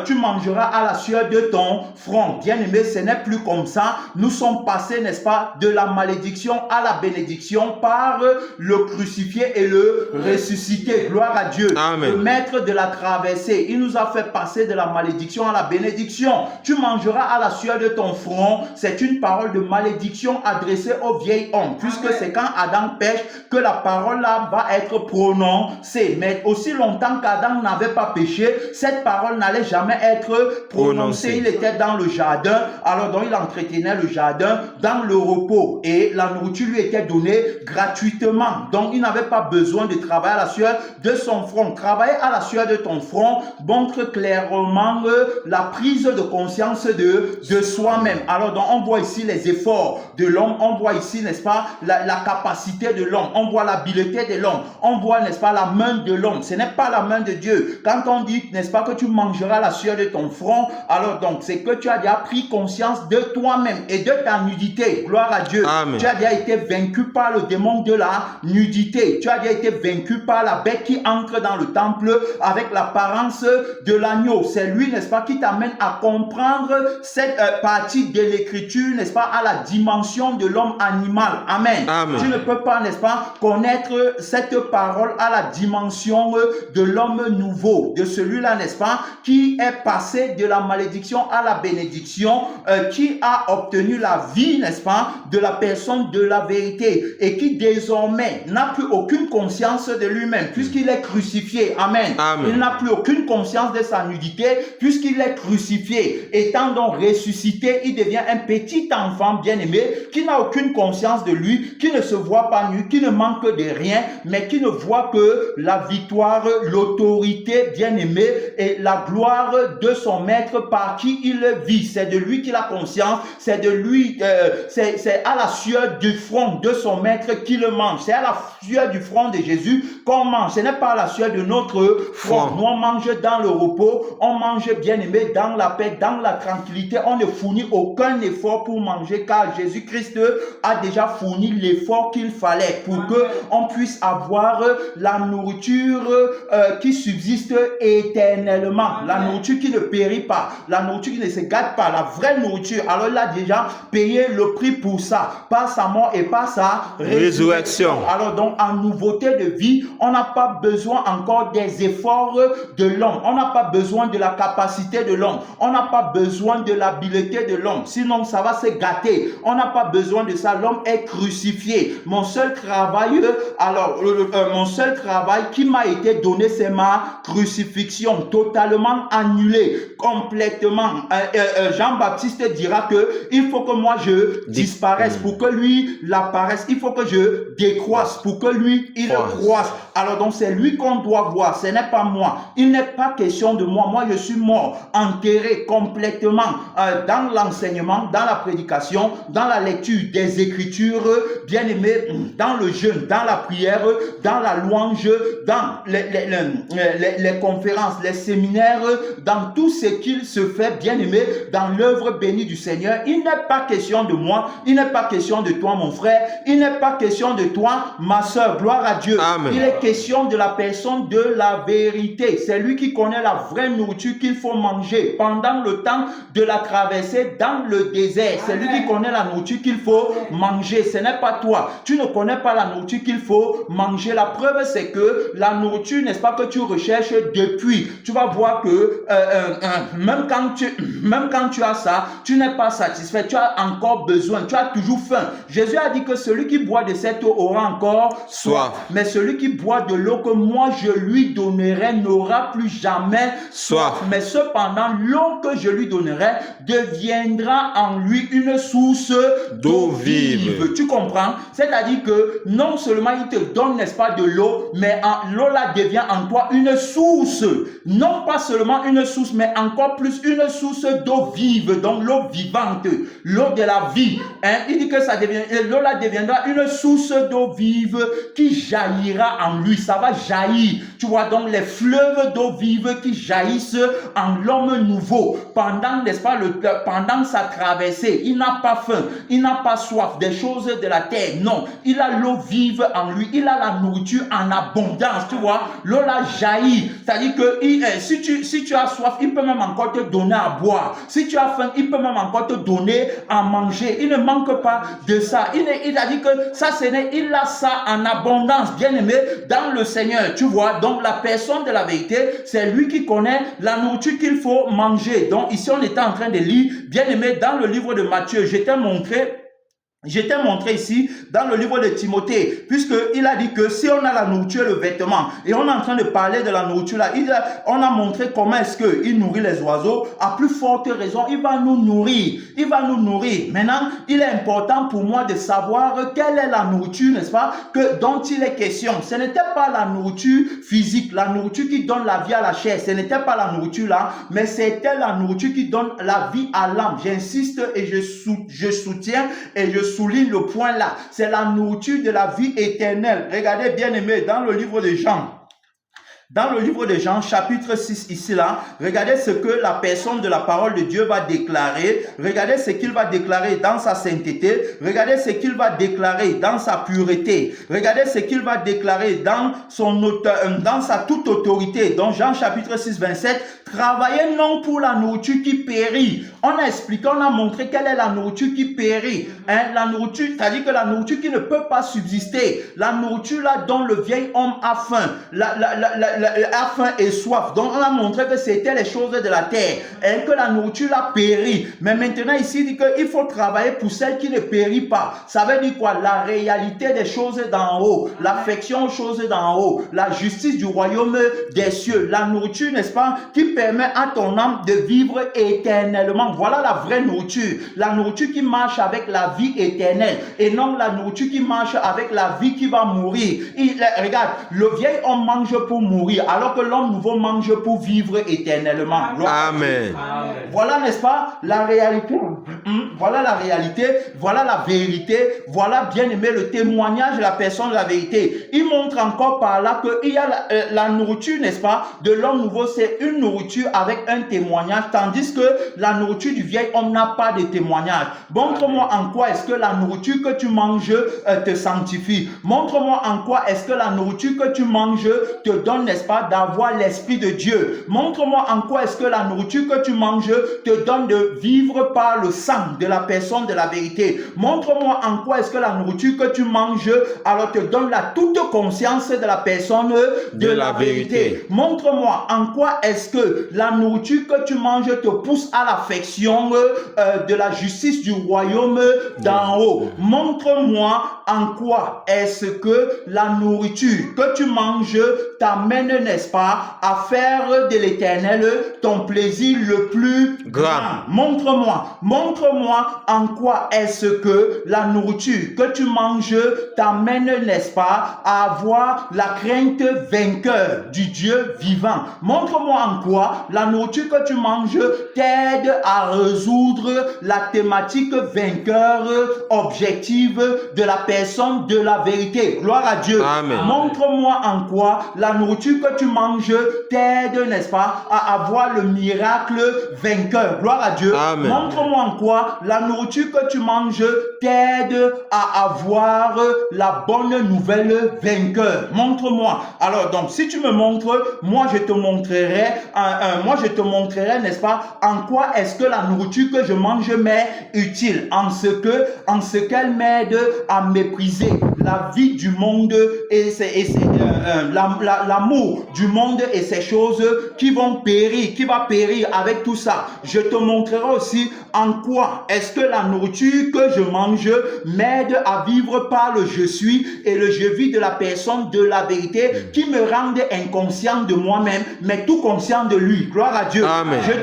tu mangeras à la sueur de ton front. Bien aimé, ce n'est plus comme ça. Nous sommes passés, n'est-ce pas, de la malédiction à la bénédiction par le crucifié et le ressuscité. Gloire à Dieu. Amen. Le maître de la traversée, il nous a fait passer de la malédiction à la bénédiction. Tu mangeras à la sueur de ton front. C'est une parole de malédiction adressée au vieil homme, puisque c'est quand Adam pêche que la parole là va être prononcée. Mais aussi longtemps qu'Adam n'avait pas péché, cette parole n'allait jamais être prononcée. Il était dans le jardin, alors donc il entretenait le jardin dans le repos et la nourriture lui était donnée gratuitement. Donc il n'avait pas besoin de travailler à la sueur de son front. Travailler à la sueur de ton front montre clairement la prise de conscience de soi-même. Alors donc on voit ici les efforts de l'homme, on voit ici, n'est-ce pas, la capacité de l'homme, on voit l'habileté de l'homme, on voit, n'est-ce pas, la main de l'homme. Ce n'est pas la main de Dieu. Quand on dit, n'est-ce pas, que tu mangeras la sueur de ton front, alors donc c'est que tu as déjà pris conscience de toi-même et de ta nudité. Gloire à Dieu. Amen. Tu as déjà été vaincu par le démon de la nudité. Tu as déjà été vaincu par la bête qui entre dans le temple avec l'apparence de l'agneau. C'est lui, n'est-ce pas, qui t'amène à comprendre cette partie de l'écriture, n'est-ce pas, à la dimension de l'homme animal. Amen. Amen. Tu ne peux pas, n'est-ce pas, connaître cette parole à la dimension de l'homme nouveau, de celui-là, n'est-ce pas, qui est passé de la malédiction à la bénédiction, qui a obtenu la vie, n'est-ce pas, de la personne de la vérité et qui désormais n'a plus aucune conscience de lui-même puisqu'il est crucifié. Amen. Amen. Il n'a plus aucune conscience de sa nudité puisqu'il est crucifié. Étant donc ressuscité, il devient un petit enfant bien-aimé qui n'a aucune conscience de lui, qui ne se voit pas nu, qui ne manque de rien, mais qui ne voit que la victoire, l'autorité bien-aimée et la gloire de son maître par qui il vit. C'est de lui qu'il a conscience, c'est de lui, c'est à la sueur du front de son maître qu'il mange. C'est à la sueur du front de Jésus qu'on mange. Ce n'est pas à la sueur de notre front. Nous on mange dans le repos, on mange bien-aimé dans la paix, dans la tranquillité. On ne fournit aucun effort pour manger car Jésus-Christ a déjà fourni l'effort qu'il fallait pour que on puisse avoir la nourriture qui subsiste éternellement, la nourriture qui ne périt pas, la nourriture qui ne se gâte pas, la vraie nourriture. Alors il a déjà payé le prix pour ça, par sa mort et par sa résurrection. Alors donc en nouveauté de vie, on n'a pas besoin encore des efforts de l'homme, on n'a pas besoin de la capacité de l'homme, on n'a pas besoin de l'habileté de l'homme, sinon ça va se gâter. On n'a pas besoin de ça, l'homme est crucifié. Mon seul travail, mon seul travail qui m'a été donné, c'est ma crucifixion, totalement annulée, complètement. Jean-Baptiste dira que il faut que moi je disparaisse pour que lui l'apparaisse. Il faut que je décroisse pour que lui il croisse. Alors donc c'est lui qu'on doit voir, ce n'est pas moi. Il n'est pas question de moi. Moi je suis mort, enterré complètement dans l'enseignement, dans la prédication, dans la lecture des Écritures, bien aimé, dans le jeûne, dans la prière, dans la louange, dans les conférences, les séminaires, dans tout ce qu'il se fait, bien aimé, dans l'œuvre bénie du Seigneur. Il n'est pas question de moi, il n'est pas question de toi mon frère, il n'est pas question de toi ma soeur, gloire à Dieu. Amen. Il est question de la personne de la vérité. C'est lui qui connaît la vraie nourriture qu'il faut manger pendant le temps de la traversée dans le désert. C'est lui qui connaît la nourriture qu'il faut manger. Ce n'est pas toi. Tu ne connais pas la nourriture qu'il faut manger. La preuve, c'est que la nourriture, n'est-ce pas, que tu recherches depuis. Tu vas voir que même quand tu as ça, tu n'es pas satisfait. Tu as encore besoin. Tu as toujours faim. Jésus a dit que celui qui boit de cette eau aura encore soif. Mais celui qui boit de l'eau que moi je lui donnerai n'aura plus jamais soif. Mais cependant, l'eau que je lui donnerai deviendra en lui une source d'eau vive. Tu comprends? C'est-à-dire que non seulement il te donne, n'est-ce pas, de l'eau, mais l'eau là devient en toi une source. Non pas seulement une source, mais encore plus une source d'eau vive. Donc l'eau vivante, l'eau de la vie. Il dit que l'eau là deviendra une source d'eau vive qui jaillira en lui. Ça va jaillir. Tu vois donc les fleuves d'eau vive qui jaillissent en l'homme nouveau. Pendant, n'est-ce pas, pendant sa traversée, il n'a pas faim, il n'a pas soif des choses de la terre. Non, il a l'eau vive en lui. Il a la nourriture en abondance. Tu vois, l'eau là jaillit. C'est-à-dire que si tu as soif, il peut même encore te donner à boire. Si tu as faim, il peut même encore te donner à manger. Il ne manque pas de ça. Il a dit que ça, il a ça en abondance, bien aimé, dans le Seigneur. Tu vois, donc la personne de la vérité, c'est lui qui connaît la nourriture qu'il faut manger. Donc ici, on était en train de lire, bien aimé, dans le livre de Matthieu. Je t'ai montré ici dans le livre de Timothée, puisqu'il a dit que si on a la nourriture et le vêtement, et on est en train de parler de la nourriture là, on a montré comment est-ce qu'il nourrit les oiseaux. À plus forte raison, il va nous nourrir. Il va nous nourrir. Maintenant, il est important pour moi de savoir quelle est la nourriture, n'est-ce pas, dont il est question. Ce n'était pas la nourriture physique, la nourriture qui donne la vie à la chair. Ce n'était pas la nourriture là, mais c'était la nourriture qui donne la vie à l'âme. J'insiste et je soutiens et je souligne le point là. C'est la nourriture de la vie éternelle. Regardez bien aimé dans le livre de Jean. Dans le livre de Jean, chapitre 6, ici là, regardez ce que la personne de la parole de Dieu va déclarer. Regardez ce qu'il va déclarer dans sa sainteté. Regardez ce qu'il va déclarer dans sa pureté. Regardez ce qu'il va déclarer dans sa toute autorité. Dans Jean chapitre 6, 27, travaillez non pour la nourriture qui périt. On a expliqué, on a montré quelle est la nourriture qui périt. La nourriture, c'est-à-dire que la nourriture qui ne peut pas subsister. La nourriture là dont le vieil homme a faim. A faim et soif. Donc on a montré que c'était les choses de la terre et que la nourriture a péri. Mais maintenant ici il dit qu'il faut travailler pour celle qui ne périt pas. Ça veut dire quoi? La réalité des choses d'en haut, l'affection aux choses d'en haut, la justice du royaume des cieux, la nourriture, n'est-ce pas, qui permet à ton âme de vivre éternellement. Voilà la vraie nourriture. La nourriture qui marche avec la vie éternelle et non la nourriture qui marche avec la vie qui va mourir. Regarde, le vieil homme mange pour mourir, alors que l'homme nouveau mange pour vivre éternellement. Amen. Voilà, n'est-ce pas, la réalité. Voilà la réalité, voilà la vérité, voilà, bien aimé, le témoignage de la personne de la vérité. Il montre encore par là qu'il y a la nourriture, n'est-ce pas, de l'homme nouveau, c'est une nourriture avec un témoignage, tandis que la nourriture du vieil homme n'a pas de témoignage. Montre-moi en quoi est-ce que la nourriture que tu manges te sanctifie. Montre-moi en quoi est-ce que la nourriture que tu manges te donne, n'est-ce pas, d'avoir l'Esprit de Dieu. Montre-moi en quoi est-ce que la nourriture que tu manges te donne de vivre par le sang de la personne de la vérité. Montre-moi en quoi est-ce que la nourriture que tu manges alors te donne la toute conscience de la personne de la vérité. Montre-moi en quoi est-ce que la nourriture que tu manges te pousse à l'affection de la justice du royaume d'en haut. Montre-moi en quoi est-ce que la nourriture que tu manges t'amène t'amène, n'est-ce pas, à faire de l'Éternel ton plaisir le plus grand. Montre-moi en quoi est-ce que la nourriture que tu manges t'amène, n'est-ce pas, à avoir la crainte vainqueur du Dieu vivant. Montre-moi en quoi la nourriture que tu manges t'aide à résoudre la thématique vainqueur objective de la personne de la vérité. Gloire à Dieu. Amen. Montre-moi en quoi la nourriture que tu manges t'aide, n'est-ce pas, à avoir le miracle vainqueur. Gloire à Dieu. Amen. Montre-moi en quoi la nourriture que tu manges t'aide à avoir la bonne nouvelle vainqueur. Montre-moi. Alors donc, si tu me montres, moi je te montrerai, n'est-ce pas, en quoi est-ce que la nourriture que je mange m'est utile, en ce qu'elle m'aide à mépriser la vie du monde et l'amour du monde et ces choses qui vont périr, qui va périr avec tout ça. Je te montrerai aussi en quoi est-ce que la nourriture que je mange m'aide à vivre par le je suis et le je vis de la personne de la vérité qui me rendent inconscient de moi-même, mais tout conscient de lui. Gloire à Dieu. Amen. Je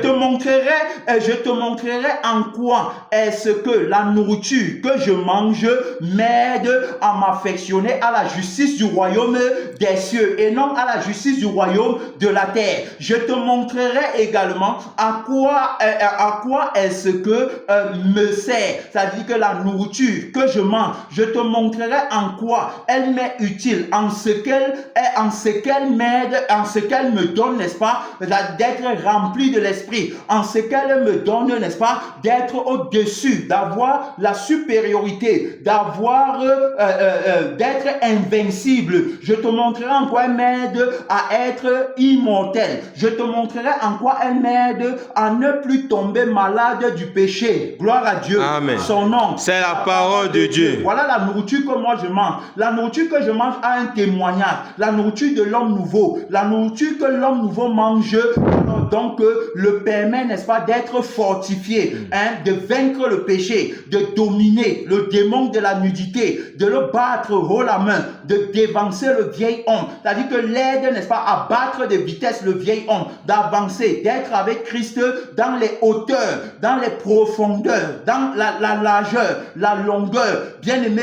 te montrerai en quoi est-ce que la nourriture que je mange m'aide à m'affectionner à la justice du royaume des cieux et non à la justice du royaume de la terre. Je te montrerai également à quoi est-ce que me sert, c'est-à-dire que la nourriture que je mange, je te montrerai en quoi elle m'est utile, en ce qu'elle m'aide, en ce qu'elle me donne, n'est-ce pas, d'être rempli de l'esprit, en ce qu'elle me donne, n'est-ce pas, d'être au-dessus, d'avoir la supériorité, d'être invincible. Je te montrerai en quoi elle m'aide à être immortel. Je te montrerai en quoi elle m'aide à ne plus tomber malade du péché. Gloire à Dieu. Amen. Son nom. C'est la parole de Dieu. Voilà la nourriture que moi je mange. La nourriture que je mange a un témoignage. La nourriture de l'homme nouveau. La nourriture que l'homme nouveau mange, donc le permet, n'est-ce pas, d'être fortifié, de vaincre le péché, de dominer le démon de la nudité, de le battre haut la main, de dévancer le vieil homme. C'est-à-dire que l'aide, n'est-ce pas, à battre de vitesse le vieil homme, d'avancer, d'être avec Christ dans les hauteurs, dans les profondeurs, dans la largeur, la longueur, bien aimé,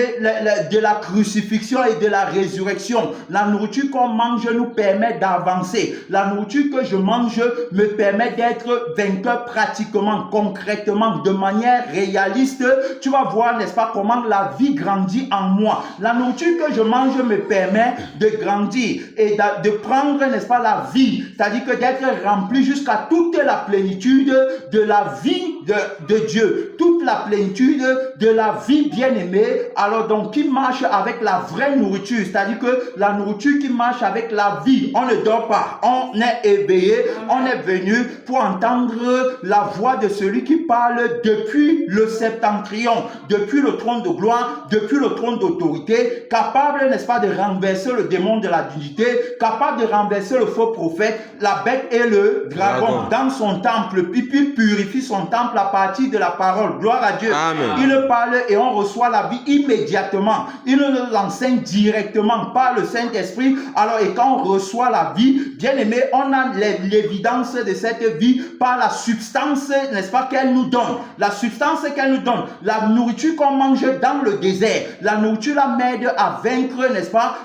de la crucifixion et de la résurrection. La nourriture qu'on mange nous permet d'avancer. La nourriture que je mange me permet d'être vainqueur pratiquement, concrètement, de manière réaliste. Tu vas voir, n'est-ce pas, comment la vie grandit en moi. La nourriture que je mange me permet de grandir et de prendre, n'est-ce pas, la vie, c'est-à-dire que d'être rempli jusqu'à toute la plénitude de la vie de Dieu, toute la plénitude de la vie bien-aimée. Alors donc, qui marche avec la vraie nourriture, c'est-à-dire que la nourriture qui marche avec la vie. On ne dort pas, on est éveillé, on est venu pour entendre la voix de celui qui parle depuis le septentrion, depuis le trône de gloire, depuis le trône d'autorité, capable, n'est-ce pas, de renverser le démon de la dignité, capable de renverser le faux prophète, la bête et le dragon dans son temple, puis purifie son temple à partir de la parole. Gloire à Dieu. Amen. Il parle et on reçoit la vie immédiatement. Il nous enseigne directement par le Saint-Esprit. Alors, et quand on reçoit la vie, bien aimé, on a l'évidence de cette vie par la substance, n'est-ce pas, qu'elle nous donne. La substance qu'elle nous donne. La nourriture qu'on mange dans le désert. La nourriture la m'aide à vaincre, n'est-ce pas,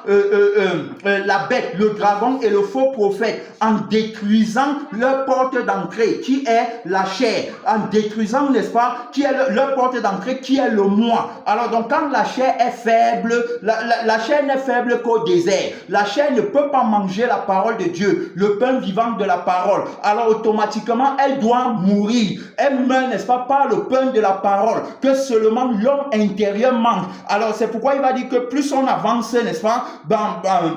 la bête, le dragon et le faux prophète en détruisant leur porte d'entrée qui est la chair. En détruisant, n'est-ce pas, qui est leur porte d'entrée qui est le moi. Alors donc quand la chair est faible, la chair n'est faible qu'au désert. La chair ne peut pas manger la parole de Dieu, le pain vivant de la parole. Alors automatiquement, elle doit mourir. Elle meurt, n'est-ce pas, par le pain de la parole que seulement l'homme intérieur mange. Alors c'est pourquoi il va dire que plus on avance, n'est-ce pas,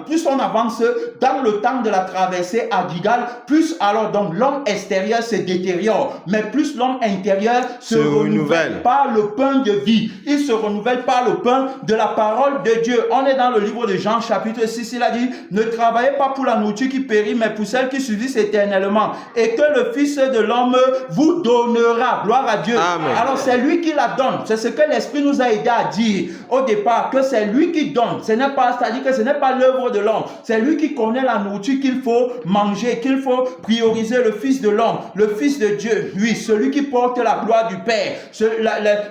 plus on avance dans le temps de la traversée à Gilgal, plus alors donc l'homme extérieur se détériore, mais plus l'homme intérieur se renouvelle par le pain de vie. Il se renouvelle par le pain de la parole de Dieu. On est dans le livre de Jean chapitre 6. Il a dit, ne travaillez pas pour la nourriture qui périt, mais pour celle qui subsiste éternellement. Et que le Fils de l'homme vous donnera. Gloire à Dieu. Amen. Alors c'est lui qui la donne. C'est ce que l'Esprit nous a aidé à dire au départ, que c'est lui qui donne. Ce n'est pas, c'est-à-dire que ce n'est pas l'œuvre de l'homme. C'est lui qui connaît la nourriture qu'il faut manger, qu'il faut prioriser. Le Fils de l'homme, le Fils de Dieu, lui, celui qui porte la gloire du Père,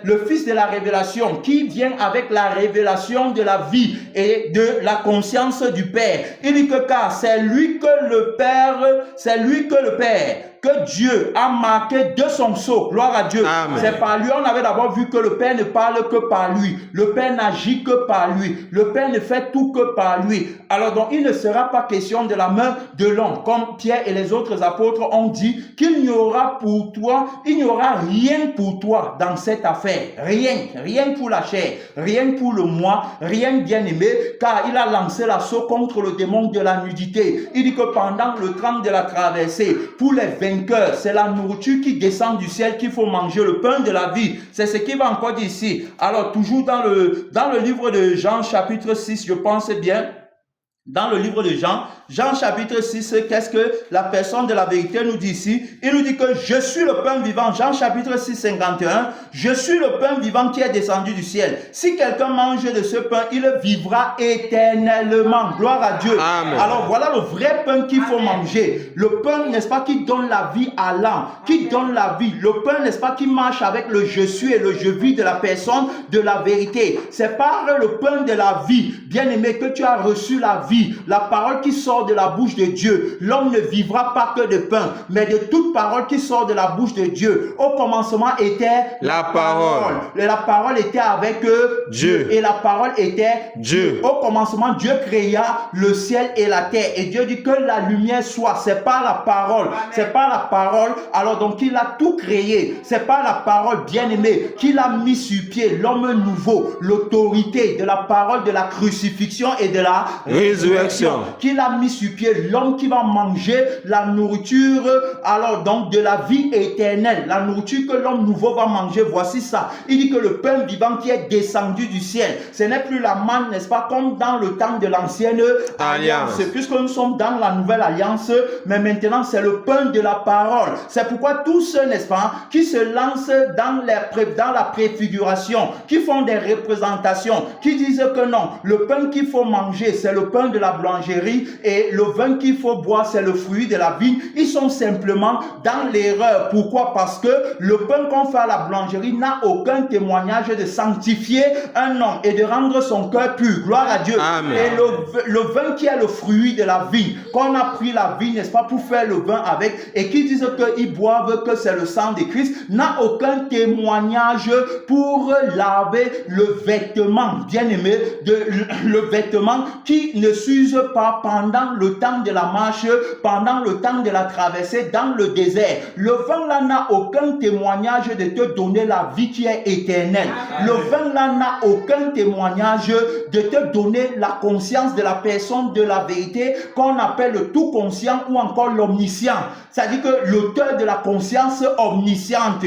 le Fils de la révélation, qui vient avec la révélation de la vie et de la conscience du Père. Il dit que car c'est lui que le Père, que Dieu a marqué de son sceau. Gloire à Dieu. Amen. C'est par lui. On avait d'abord vu que le Père ne parle que par lui. Le Père n'agit que par lui. Le Père ne fait tout que par lui. Alors donc, il ne sera pas question de la main de l'homme. Comme Pierre et les autres apôtres ont dit qu'il n'y aura pour toi, il n'y aura rien pour toi dans cette affaire. Rien pour la chair, rien pour le moi, rien bien aimé, car il a lancé l'assaut contre le démon de la nudité. Il dit que pendant le temps de la traversée, pour les vainqueurs, c'est la nourriture qui descend du ciel qu'il faut manger, le pain de la vie. C'est ce qu'il va encore dire ici. Alors, toujours dans le livre de Jean, chapitre 6, je pense bien, dans le livre de Jean chapitre 6, qu'est-ce que la personne de la vérité nous dit ici? Il nous dit que je suis le pain vivant. Jean chapitre 6, 51. Je suis le pain vivant qui est descendu du ciel. Si quelqu'un mange de ce pain, il vivra éternellement. Gloire à Dieu. Amen. Alors voilà le vrai pain qu'il faut manger. Le pain, n'est-ce pas, qui donne la vie à l'âme, qui donne la vie. Le pain, n'est-ce pas, qui marche avec le je suis et le je vis de la personne de la vérité. C'est par le pain de la vie, bien aimé, que tu as reçu la vie. La parole qui sort de la bouche de Dieu. L'homme ne vivra pas que de pain, mais de toute parole qui sort de la bouche de Dieu. Au commencement était la parole. Et la parole était avec Dieu. Et la parole était Dieu. Au commencement, Dieu créa le ciel et la terre. Et Dieu dit que la lumière soit. C'est pas la parole. C'est pas la parole. Alors donc, il a tout créé. C'est pas la parole, bien aimée, qu'il a mis sur pied l'homme nouveau, l'autorité de la parole de la crucifixion et de la résurrection. Qu'il a mis sur pied l'homme qui va manger la nourriture, alors donc de la vie éternelle, la nourriture que l'homme nouveau va manger. Voici ça. Il dit que le pain vivant qui est descendu du ciel, ce n'est plus la manne, n'est-ce pas, comme dans le temps de l'ancienne alliance, puisque nous sommes dans la nouvelle alliance, mais maintenant c'est le pain de la parole. C'est pourquoi tous ceux, n'est-ce pas, qui se lancent dans la préfiguration, qui font des représentations, qui disent que non, le pain qu'il faut manger, c'est le pain de la boulangerie et le vin qu'il faut boire, c'est le fruit de la vigne. Ils sont simplement dans l'erreur. Pourquoi? Parce que le pain qu'on fait à la boulangerie n'a aucun témoignage de sanctifier un homme et de rendre son cœur pur. Gloire à Dieu. Amen. Et le vin qui est le fruit de la vigne, qu'on a pris la vigne, n'est-ce pas, pour faire le vin avec, et qui disent qu'ils boivent que c'est le sang de Christ, n'a aucun témoignage pour laver le vêtement, bien aimé, le vêtement qui ne s'use pas pendant le temps de la marche, pendant le temps de la traversée dans le désert. Le vin là n'a aucun témoignage de te donner la vie qui est éternelle. Le vin là n'a aucun témoignage de te donner la conscience de la personne de la vérité qu'on appelle le tout conscient ou encore l'omniscient. C'est-à-dire que l'auteur de la conscience omnisciente.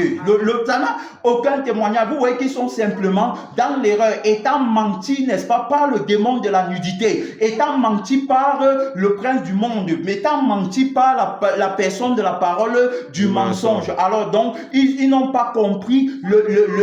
Ça n'a aucun témoignage. Vous voyez qu'ils sont simplement dans l'erreur, étant menti, n'est-ce pas, par le démon de la nudité, étant menti par le prince du monde, mais étant menti par la personne de la parole du mensonge. Alors donc, ils n'ont pas compris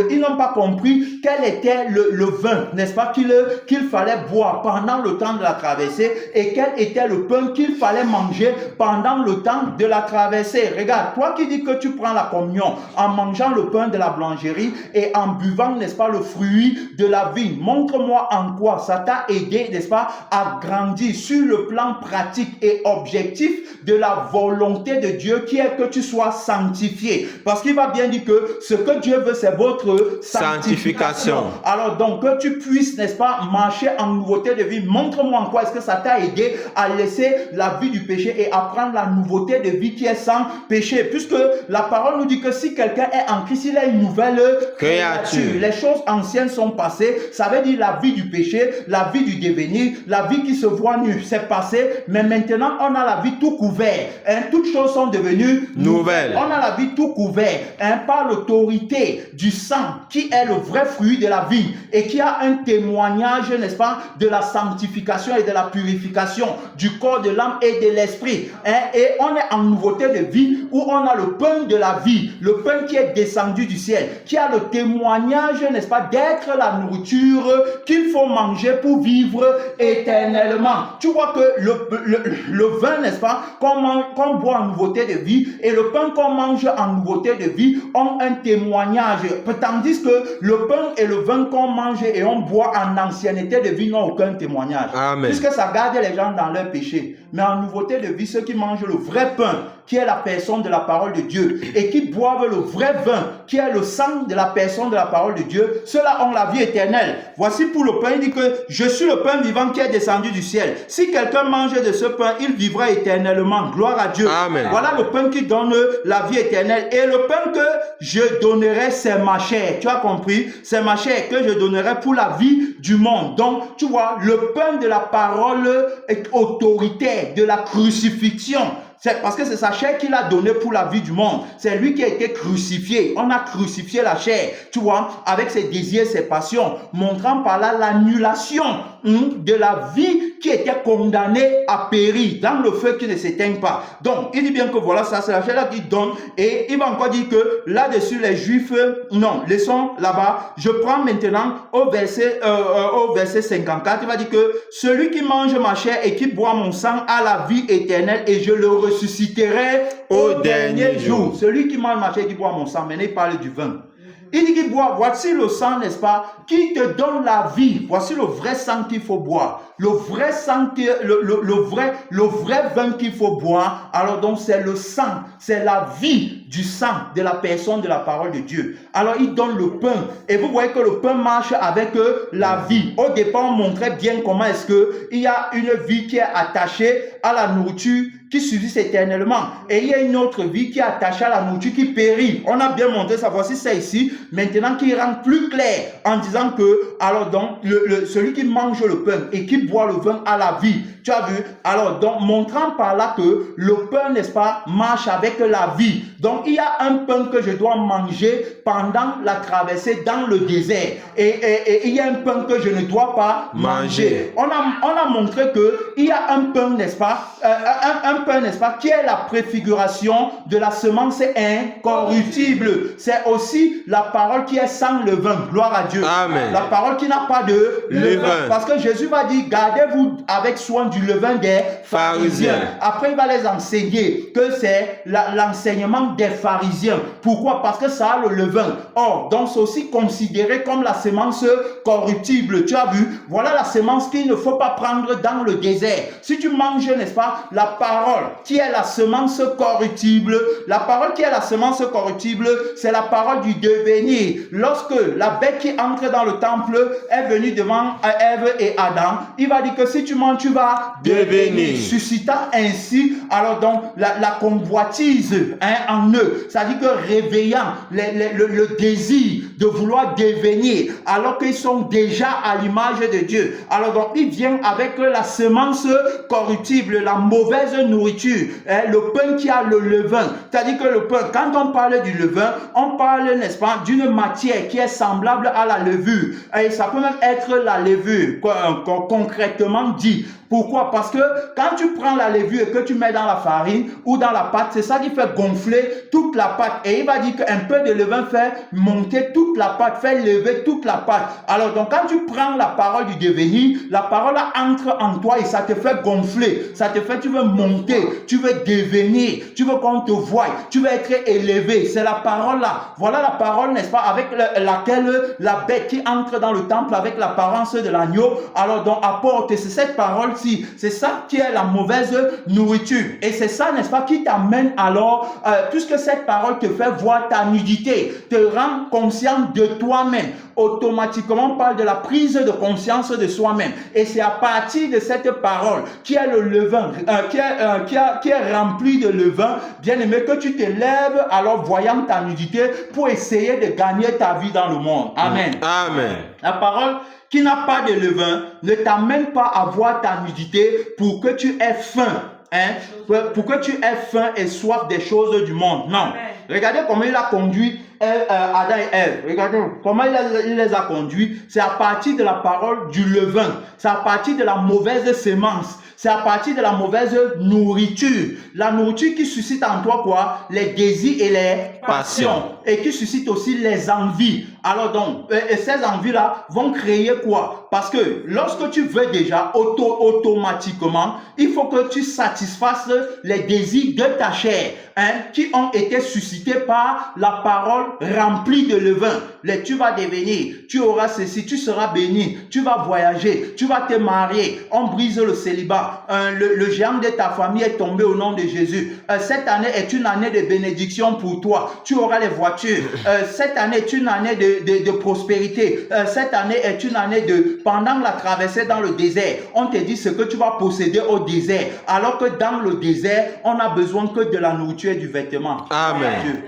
ils n'ont pas compris quel était le vin, n'est-ce pas, qu'il fallait boire pendant le temps de la traversée et quel était le pain qu'il fallait manger pendant le temps de la traversée. Regarde, toi qui dis que tu prends la communion en mangeant le pain de la boulangerie et en buvant, n'est-ce pas, le fruit de la vigne, montre-moi en quoi ça t'a aidé, n'est-ce pas, à grandir sur le plan pratique et objectif de la volonté de Dieu qui est que tu sois sanctifié. Parce qu'il va bien dire que ce que Dieu veut, c'est votre sanctification. Alors donc, que tu puisses, n'est-ce pas, marcher en nouveauté de vie. Montre-moi en quoi est-ce que ça t'a aidé à laisser la vie du péché et à prendre la nouveauté de vie qui est sans péché. Puisque la parole nous dit que si quelqu'un est en Christ, il est une nouvelle créature. Les choses anciennes sont passées. Ça veut dire la vie du péché, la vie du devenir, la vie qui se voit nu, c'est passé, mais maintenant on a la vie tout couvert. Hein, toutes choses sont devenues nouvelles. On a la vie tout couvert, hein, par l'autorité du sang qui est le vrai fruit de la vie et qui a un témoignage, n'est-ce pas, de la sanctification et de la purification du corps, de l'âme et de l'esprit. Hein, et on est en nouveauté de vie où on a le pain de la vie, le pain qui est descendu du ciel, qui a le témoignage, n'est-ce pas, d'être la nourriture qu'il faut manger pour vivre éternellement. Tu vois que le vin, n'est-ce pas, qu'on boit en nouveauté de vie et le pain qu'on mange en nouveauté de vie ont un témoignage, tandis que le pain et le vin qu'on mange et on boit en ancienneté de vie n'ont aucun témoignage. Amen. Puisque ça garde les gens dans leur péché. Mais en nouveauté de vie, ceux qui mangent le vrai pain, qui est la personne de la parole de Dieu, et qui boivent le vrai vin, qui est le sang de la personne de la parole de Dieu, ceux-là ont la vie éternelle. Voici pour le pain, il dit que je suis le pain vivant qui est descendu du ciel. Si quelqu'un mange de ce pain, il vivra éternellement. Gloire à Dieu. Amen. Voilà le pain qui donne la vie éternelle. Et le pain que je donnerai, c'est ma chair. Tu as compris? C'est ma chair que je donnerai pour la vie du monde. Donc, tu vois, le pain de la parole est autoritaire, de la crucifixion. C'est parce que c'est sa chair qu'il a donnée pour la vie du monde. C'est lui qui a été crucifié. On a crucifié la chair, tu vois, avec ses désirs, ses passions, montrant par là l'annulation de la vie qui était condamnée à périr dans le feu qui ne s'éteint pas. Donc, il dit bien que voilà, ça c'est la chair là qui donne. Et il va encore dire que là-dessus, les Juifs, non, laissons là-bas. Je prends maintenant au verset 54, il va dire que celui qui mange ma chair et qui boit mon sang a la vie éternelle et je le ressusciterai au dernier jour. Celui qui mange ma chair et qui boit mon sang, maintenant il parle du vin. Il dit qu'il boit, voici le sang, n'est-ce pas, qui te donne la vie. Voici le vrai sang qu'il faut boire. Le vrai sang, le vrai vin qu'il faut boire. Alors donc c'est le sang, c'est la vie du sang de la personne de la parole de Dieu. Alors il donne le pain. Et vous voyez que le pain marche avec la vie. Au départ, on montrait bien comment est-ce qu'il y a une vie qui est attachée à la nourriture qui subsiste éternellement. Et il y a une autre vie qui est attachée à la nourriture qui périt. On a bien montré ça. Voici ça ici. Maintenant, qui rend plus clair en disant que, alors donc, celui qui mange le pain et qui boit le vin a la vie. Tu as vu? Alors donc, montrant par là que le pain, n'est-ce pas, marche avec la vie. Donc, il y a un pain que je dois manger pendant la traversée dans le désert. Et il y a un pain que je ne dois pas manger. On a montré que il y a un pain, n'est-ce pas, un pain, n'est-ce pas, qui est la préfiguration de la semence incorruptible. C'est aussi la parole qui est sans levain. Gloire à Dieu. Amen. La parole qui n'a pas de levain. Parce que Jésus va dire, gardez-vous avec soin du levain des pharisiens. Après, il va les enseigner que c'est l'enseignement des pharisiens. Pourquoi? Parce que ça a le levain. Or, donc c'est aussi considéré comme la semence corruptible. Tu as vu? Voilà la semence qu'il ne faut pas prendre dans le désert. Si tu manges, n'est-ce pas, la parole qui est la semence corruptible, la parole qui est la semence corruptible, c'est la parole du devenir. Lorsque la bête qui entre dans le temple est venue devant Ève et Adam, il va dire que si tu manges, tu vas devenir. Suscitant ainsi, alors donc, la convoitise en eux. C'est-à-dire que réveillant le désir de vouloir devenir, alors qu'ils sont déjà à l'image de Dieu. Alors donc, il vient avec la semence corruptible, la mauvaise nourriture, le pain qui a le levain. C'est-à-dire que le pain, quand on parle du levain, on parle, n'est-ce pas, d'une matière qui est semblable à la levure. Et ça peut même être la levure, concrètement dit. Pourquoi? Parce que quand tu prends la levure et que tu mets dans la farine ou dans la pâte, c'est ça qui fait gonfler toute la pâte. Et il va dire qu'un peu de levain fait monter toute la pâte, fait lever toute la pâte. Alors donc quand tu prends la parole du devenir, la parole entre en toi et ça te fait gonfler. Ça te fait, tu veux monter, tu veux devenir, tu veux qu'on te voie, tu veux être élevé. C'est la parole là. Voilà la parole, n'est-ce pas, avec laquelle la bête qui entre dans le temple avec l'apparence de l'agneau, alors donc apporte. C'est cette parole. C'est ça qui est la mauvaise nourriture. Et c'est ça, n'est-ce pas, qui t'amène alors, puisque cette parole te fait voir ta nudité, te rend conscient de toi-même. Automatiquement, on parle de la prise de conscience de soi-même. Et c'est à partir de cette parole qui est le levain, qui est rempli de levain, bien aimé, que tu te lèves alors voyant ta nudité pour essayer de gagner ta vie dans le monde. Amen. Amen. La parole qui n'a pas de levain ne t'amène pas à voir ta nudité pour que tu aies faim. Pour que tu aies faim et soif des choses du monde. Non. Amen. Regardez comment il a conduit Adam et Ève. Regardez comment il les a conduits. C'est à partir de la parole du levain. C'est à partir de la mauvaise sémence. C'est à partir de la mauvaise nourriture. La nourriture qui suscite en toi quoi? Les désirs et les passions. Et qui suscite aussi les envies. Alors donc, ces envies-là vont créer quoi? Parce que lorsque tu veux déjà automatiquement, il faut que tu satisfasses les désirs de ta chair, qui ont été suscités par la parole remplie de levain. Tu vas devenir, tu auras ceci, tu seras béni, tu vas voyager, tu vas te marier, on brise le célibat. Le géant de ta famille est tombé au nom de Jésus. Cette année est une année de bénédiction pour toi. Tu auras les voitures. Cette année est une année de prospérité. Cette année est une année de... Pendant la traversée dans le désert, on te dit ce que tu vas posséder au désert. Alors que dans le désert, on n'a besoin que de la nourriture et du vêtement. Amen. Dieu.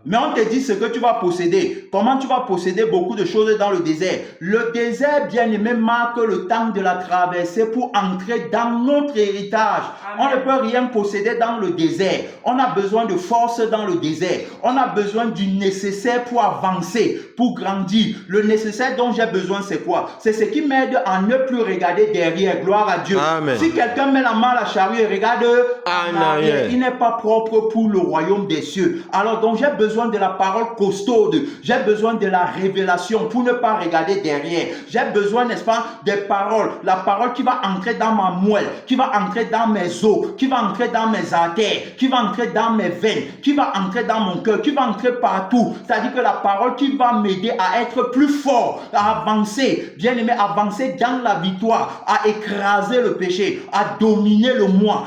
Mais on te dit ce que tu vas posséder. Comment tu vas posséder beaucoup de choses dans le désert. Le désert, bien aimé, marque le temps de la traversée pour entrer dans notre héritage. Amen. On ne peut rien posséder dans le désert. On a besoin de force dans le désert. On a besoin du nécessaire pour avancer, pour grandir. Le nécessaire dont j'ai besoin, c'est quoi? C'est ce qui m'aide à ne plus regarder derrière. Gloire à Dieu. Amen. Si quelqu'un met la main à la charrue et regarde en arrière, il n'est pas propre pour le royaume des cieux. Alors donc j'ai besoin de la parole costaude. J'ai besoin de la révélation pour ne pas regarder derrière. J'ai besoin, n'est-ce pas, des paroles. La parole qui va entrer dans ma moelle, qui va entrer dans mes os, qui va entrer dans mes artères, qui va entrer dans mes veines, qui va entrer dans mon cœur, qui va entrer partout. C'est-à-dire que la parole qui va m'aider à être plus fort, à avancer, bien aimé, avancer dans la victoire, à écraser le péché, à dominer le moi,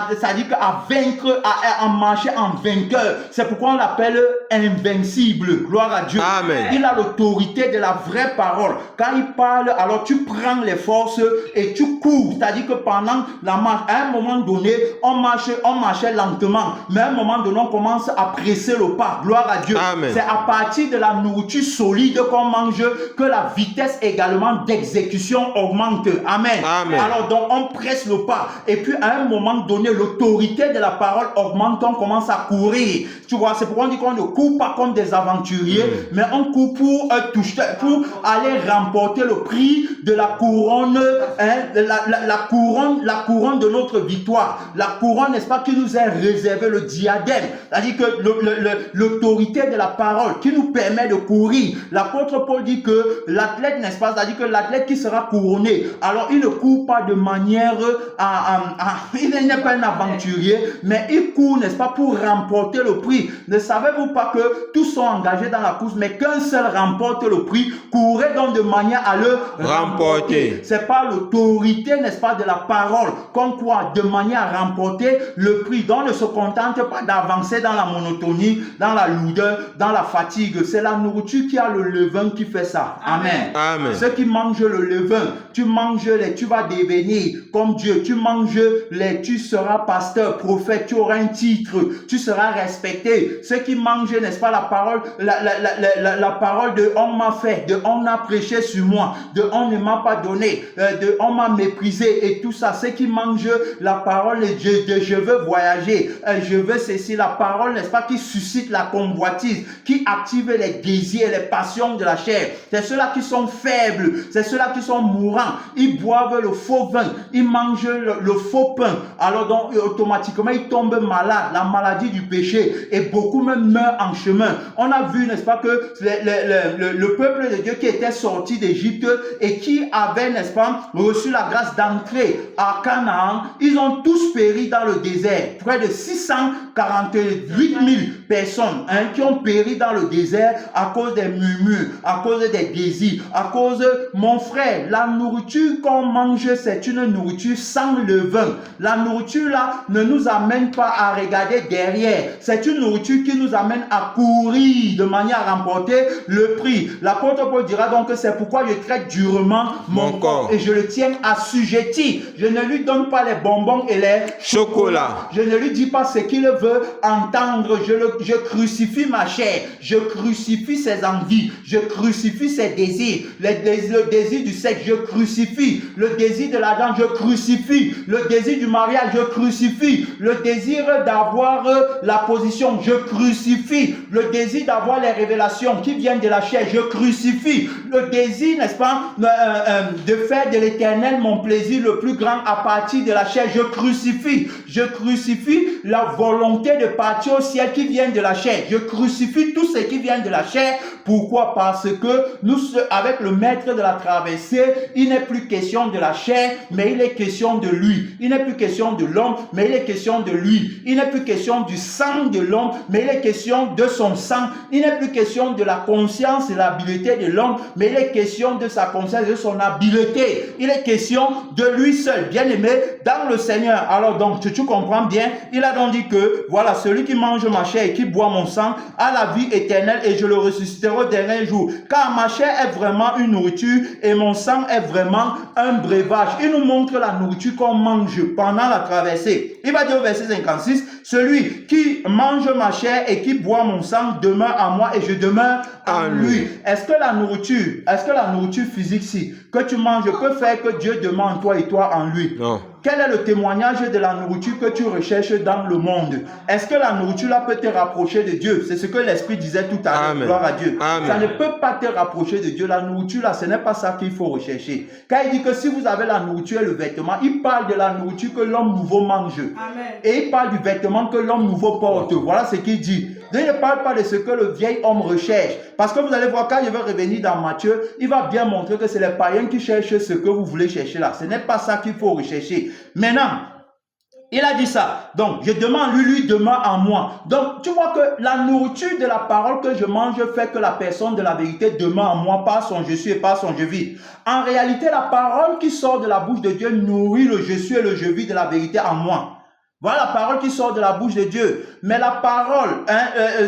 c'est-à-dire à vaincre, à marcher en vainqueur. C'est pourquoi on l'appelle invincible. Gloire à Dieu. Amen. Il a l'autorité de la vraie parole. Quand il parle, alors tu prends les forces et tu cours. C'est-à-dire que pendant la marche, à un moment donné, on marchait lentement. Mais à un moment donné, on commence à presser le pas. Gloire à Dieu. Amen. C'est à partir de la nourriture solide qu'on mange que la vitesse également d'exécution augmente. Amen. Amen. Alors donc, on presse le pas. Et puis à un moment donné, l'autorité de la parole augmente. On commence à courir. Tu vois, c'est pourquoi on dit qu'on ne court pas comme des aventuriers, mais on court pour aller remporter le prix de la couronne, la couronne de notre victoire. La couronne, n'est-ce pas, qui nous est réservée, le diadème. C'est-à-dire que l'autorité de la parole qui nous permet de courir. L'apôtre Paul dit que l'athlète, n'est-ce pas, c'est-à-dire que l'athlète qui sera couronné, alors il ne court pas de manière il n'est pas un aventurier, mais il court, n'est-ce pas, pour remporter le prix. Ne savez-vous pas que tous sont engagés dans la course, mais qu'un seul remporte le prix? Courez donc de manière à le remporter. C'est par l'autorité, n'est-ce pas, de la parole qu'on croit de manière à remporter le prix. Donc on ne se contente pas d'avancer dans la monotonie, dans la lourdeur, dans la fatigue. C'est la nourriture qui a le levain qui fait ça. Amen. Amen. Ceux qui mangent le levain, tu vas devenir comme Dieu. Tu seras pasteur, prophète, tu auras un titre, tu seras respecté. Ceux qui mangent, n'est-ce pas, la parole de on m'a fait, de on a prêché sur moi, de on ne m'a pas donné, de on m'a méprisé et tout ça. Ceux qui mangent la parole de je veux voyager, je veux ceci, la parole, n'est-ce pas, qui suscite la convoitise, qui active les désirs et les passions de la chair. C'est ceux-là qui sont faibles, c'est ceux-là qui sont mourants. Ils boivent le faux vin, ils mangent le faux pain. Alors donc automatiquement ils tombent malades, la maladie du péché, et beaucoup même meurent en chemin. On a vu, n'est-ce pas, que le peuple de Dieu qui était sorti d'Égypte et qui avait, n'est-ce pas, reçu la grâce d'entrer à Canaan, ils ont tous péri dans le désert. Près de 648 000 personnes qui ont péri dans le désert à cause des murmures, à cause des désirs, à cause, mon frère, la nourriture qu'on mange, c'est une nourriture sans levain. La nourriture là ne nous amène pas à regarder derrière. C'est une nourriture qui nous amène t'amène à courir de manière à remporter le prix. L'apôtre Paul dira donc que c'est pourquoi je traite durement mon corps et je le tiens assujetti. Je ne lui donne pas les bonbons et les chocolats. Je ne lui dis pas ce qu'il veut entendre. Je crucifie ma chair. Je crucifie ses envies. Je crucifie ses désirs. Le désir du sexe, je crucifie. Le désir de l'argent, je crucifie. Le désir du mariage, je crucifie. Le désir d'avoir la position, je crucifie. Le désir d'avoir les révélations qui viennent de la chair, je crucifie. Le désir, n'est-ce pas, de faire de l'éternel mon plaisir le plus grand à partir de la chair, je crucifie. Je crucifie la volonté de partir au ciel qui vient de la chair. Je crucifie tout ce qui vient de la chair. Pourquoi? Parce que nous, avec le maître de la traversée, il n'est plus question de la chair, mais il est question de lui. Il n'est plus question de l'homme, mais il est question de lui. Il n'est plus question du sang de l'homme, mais il est question de son sang. Il n'est plus question de la conscience et l'habileté de l'homme, mais il est question de sa conscience et de son habileté. Il est question de lui seul, bien aimé, dans le Seigneur. Alors donc, tu comprends bien, il a donc dit que, voilà, celui qui mange ma chair et qui boit mon sang a la vie éternelle et je le ressusciterai au dernier jour. Car ma chair est vraiment une nourriture et mon sang est vraiment un breuvage. Il nous montre la nourriture qu'on mange pendant la traversée. Il va dire au verset 56, celui qui mange ma chair et qui boit mon sang demeure en moi et je demeure en lui. Est-ce que la nourriture physique que tu manges peut faire que Dieu demeure en toi et toi en lui? Non. Quel est le témoignage de la nourriture que tu recherches dans le monde? Est-ce que la nourriture là peut te rapprocher de Dieu? C'est ce que l'Esprit disait tout à l'heure. Gloire à Dieu. Amen. Ça ne peut pas te rapprocher de Dieu. La nourriture là, ce n'est pas ça qu'il faut rechercher. Quand il dit que si vous avez la nourriture et le vêtement, il parle de la nourriture que l'homme nouveau mange. Amen. Et il parle du vêtement que l'homme nouveau porte. Voilà ce qu'il dit. Il ne parle pas de ce que le vieil homme recherche. Parce que vous allez voir, quand il va revenir dans Matthieu, il va bien montrer que c'est les païens qui cherchent ce que vous voulez chercher là. Ce n'est pas ça qu'il faut rechercher. Maintenant, il a dit ça. Donc, je demande, lui demeure en moi. Donc, tu vois que la nourriture de la parole que je mange fait que la personne de la vérité demeure en moi, par son je suis et par son je vis. En réalité, la parole qui sort de la bouche de Dieu nourrit le je suis et le je vis de la vérité en moi. Voilà la parole qui sort de la bouche de Dieu. Mais la parole,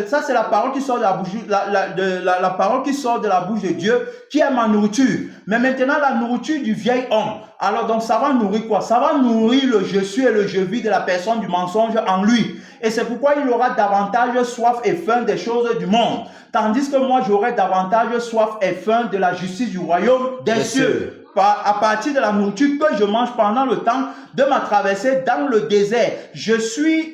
ça c'est la parole qui sort de la bouche, la parole qui sort de la bouche de Dieu, qui est ma nourriture. Mais maintenant la nourriture du vieil homme. Alors donc ça va nourrir quoi? Ça va nourrir le je suis et le je vis de la personne du mensonge en lui. Et c'est pourquoi il aura davantage soif et faim des choses du monde. Tandis que moi j'aurai davantage soif et faim de la justice du royaume des cieux. À partir de la nourriture que je mange pendant le temps de ma traversée dans le désert.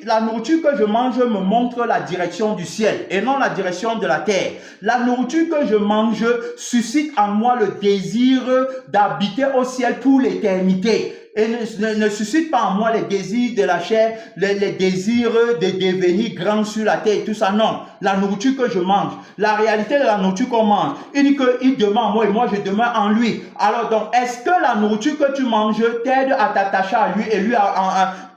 La nourriture que je mange me montre la direction du ciel et non la direction de la terre. La nourriture que je mange suscite en moi le désir d'habiter au ciel pour l'éternité. Et ne suscite pas en moi les désirs de la chair, les désirs de devenir grand sur la terre et tout ça. Non, la nourriture que je mange, la réalité de la nourriture qu'on mange, il dit qu'il demeure en moi et moi je demeure en lui. Alors donc, est-ce que la nourriture que tu manges t'aide à t'attacher à lui et lui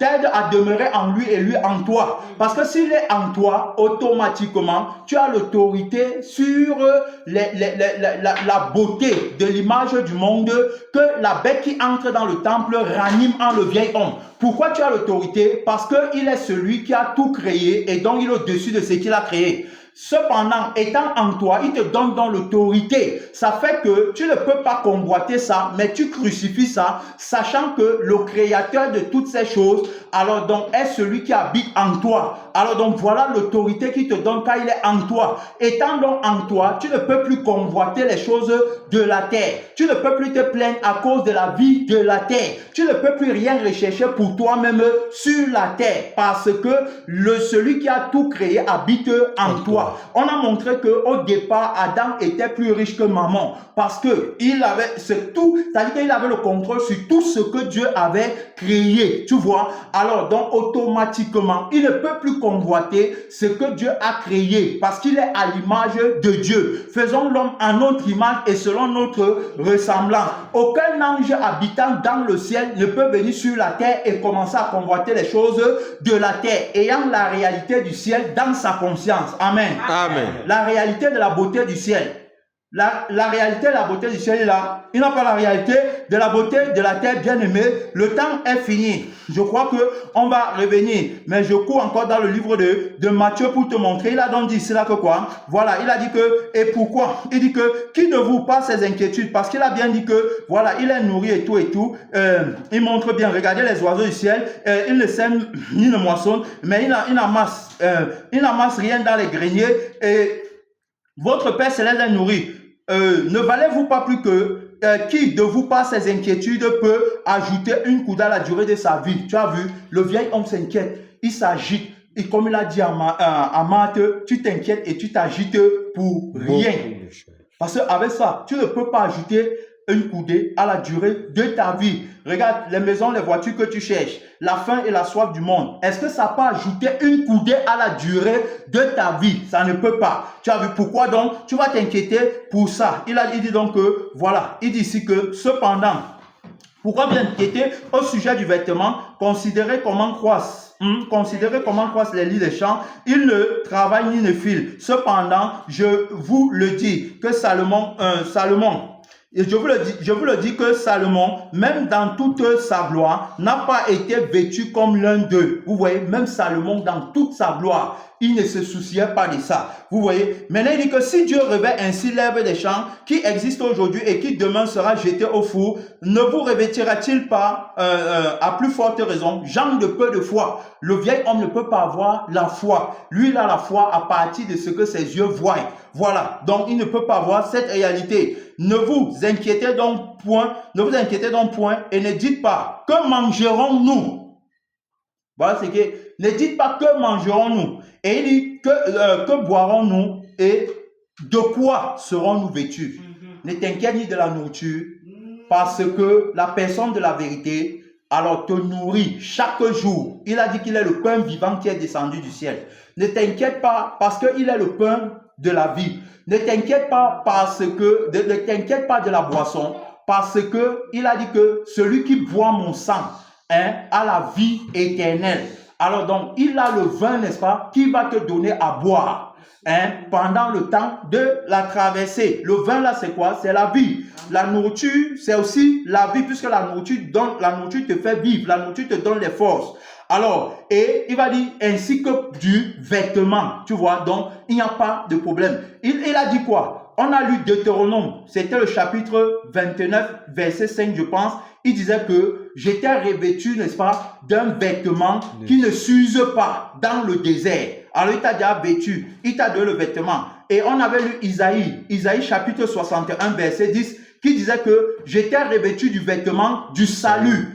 t'aide à demeurer en lui et lui en toi? Parce que s'il est en toi, automatiquement, tu as l'autorité sur la beauté de l'image du monde que la bête qui entre dans le temple ranime en le vieil homme. Pourquoi tu as l'autorité? Parce qu'il est celui qui a tout créé et donc il est au-dessus de ce qu'il a créé. Cependant, étant en toi, il te donne donc l'autorité. Ça fait que tu ne peux pas convoiter ça, mais tu crucifies ça, sachant que le créateur de toutes ces choses, alors donc, est celui qui habite en toi. Alors donc, voilà l'autorité qu'il te donne quand il est en toi. Étant donc en toi, tu ne peux plus convoiter les choses de la terre. Tu ne peux plus te plaindre à cause de la vie de la terre. Tu ne peux plus rien rechercher pour toi-même sur la terre, parce que celui qui a tout créé habite en toi. On a montré qu'au départ, Adam était plus riche que Maman parce qu'il avait tout, c'est-à-dire qu'il avait le contrôle sur tout ce que Dieu avait créé, tu vois. Alors donc automatiquement, il ne peut plus convoiter ce que Dieu a créé parce qu'il est à l'image de Dieu. Faisons l'homme à notre image et selon notre ressemblance. Aucun ange habitant dans le ciel ne peut venir sur la terre et commencer à convoiter les choses de la terre, ayant la réalité du ciel dans sa conscience. Amen. Amen. La réalité de la beauté du ciel. La réalité, la beauté du ciel est là. Il n'a pas la réalité de la beauté de la terre, bien aimée. Le temps est fini. Je crois qu'on va revenir. Mais je cours encore dans le livre de Matthieu pour te montrer. Il a donc dit cela que quoi? Voilà, il a dit que, et pourquoi? Il dit que, qui ne vous pas ses inquiétudes? Parce qu'il a bien dit que, voilà, il est nourri et tout. Il montre bien, regardez les oiseaux du ciel. Il ne sème ni ne moissonne, mais il n'amasse rien dans les greniers. Et votre Père Céleste est nourri. Ne valez-vous pas plus que qui de vous par ses inquiétudes peut ajouter une coude à la durée de sa vie? Tu as vu, le vieil homme s'inquiète, il s'agite. Et comme il a dit à Marthe, tu t'inquiètes et tu t'agites pour rien. Parce qu'avec ça, tu ne peux pas ajouter une coudée à la durée de ta vie. Regarde les maisons, les voitures que tu cherches, la faim et la soif du monde. Est-ce que ça peut ajouter une coudée à la durée de ta vie? Ça ne peut pas. Tu as vu pourquoi donc? Tu vas t'inquiéter pour ça. Il dit donc que, voilà, il dit ici que cependant, pourquoi bien inquiéter au sujet du vêtement? Considérez comment croissent. Considérez comment croissent les lits des champs. Ils ne travaillent ni ne filent. Cependant, je vous le dis que Salomon, et je vous le dis que Salomon, même dans toute sa gloire, n'a pas été vêtu comme l'un d'eux. Vous voyez, même Salomon, dans toute sa gloire, il ne se souciait pas de ça. Vous voyez, maintenant il dit que si Dieu revêt ainsi l'herbe des champs qui existe aujourd'hui et qui demain sera jetée au four, ne vous revêtira-t-il pas à plus forte raison, gens de peu de foi? Le vieil homme ne peut pas avoir la foi. Lui, il a la foi à partir de ce que ses yeux voient. Voilà, donc il ne peut pas avoir cette réalité. Ne vous inquiétez donc point et ne dites pas que mangerons-nous. Voilà, c'est que ne dites pas que mangerons-nous. Et il dit que boirons-nous et de quoi serons-nous vêtus. Ne t'inquiète ni de la nourriture, parce que la personne de la vérité, alors te nourrit chaque jour. Il a dit qu'il est le pain vivant qui est descendu du ciel. Ne t'inquiète pas parce qu'il est le pain de la vie. Ne t'inquiète pas ne t'inquiète pas de la boisson, parce que il a dit que celui qui boit mon sang a la vie éternelle. Alors donc, il a le vin, n'est-ce pas, qui va te donner à boire pendant le temps de la traversée. Le vin là, c'est quoi? C'est la vie. La nourriture, c'est aussi la vie, puisque la nourriture te fait vivre, la nourriture te donne les forces. Alors, et il va dire ainsi que du vêtement, tu vois, donc il n'y a pas de problème. Il a dit quoi? On a lu Deutéronome, c'était le chapitre 29, verset 5, je pense. Il disait que j'étais revêtu, n'est-ce pas, d'un vêtement qui ne s'use pas dans le désert. Alors il t'a déjà vêtu, il t'a donné le vêtement. Et on avait lu Isaïe chapitre 61, verset 10, qui disait que j'étais revêtu du vêtement du salut.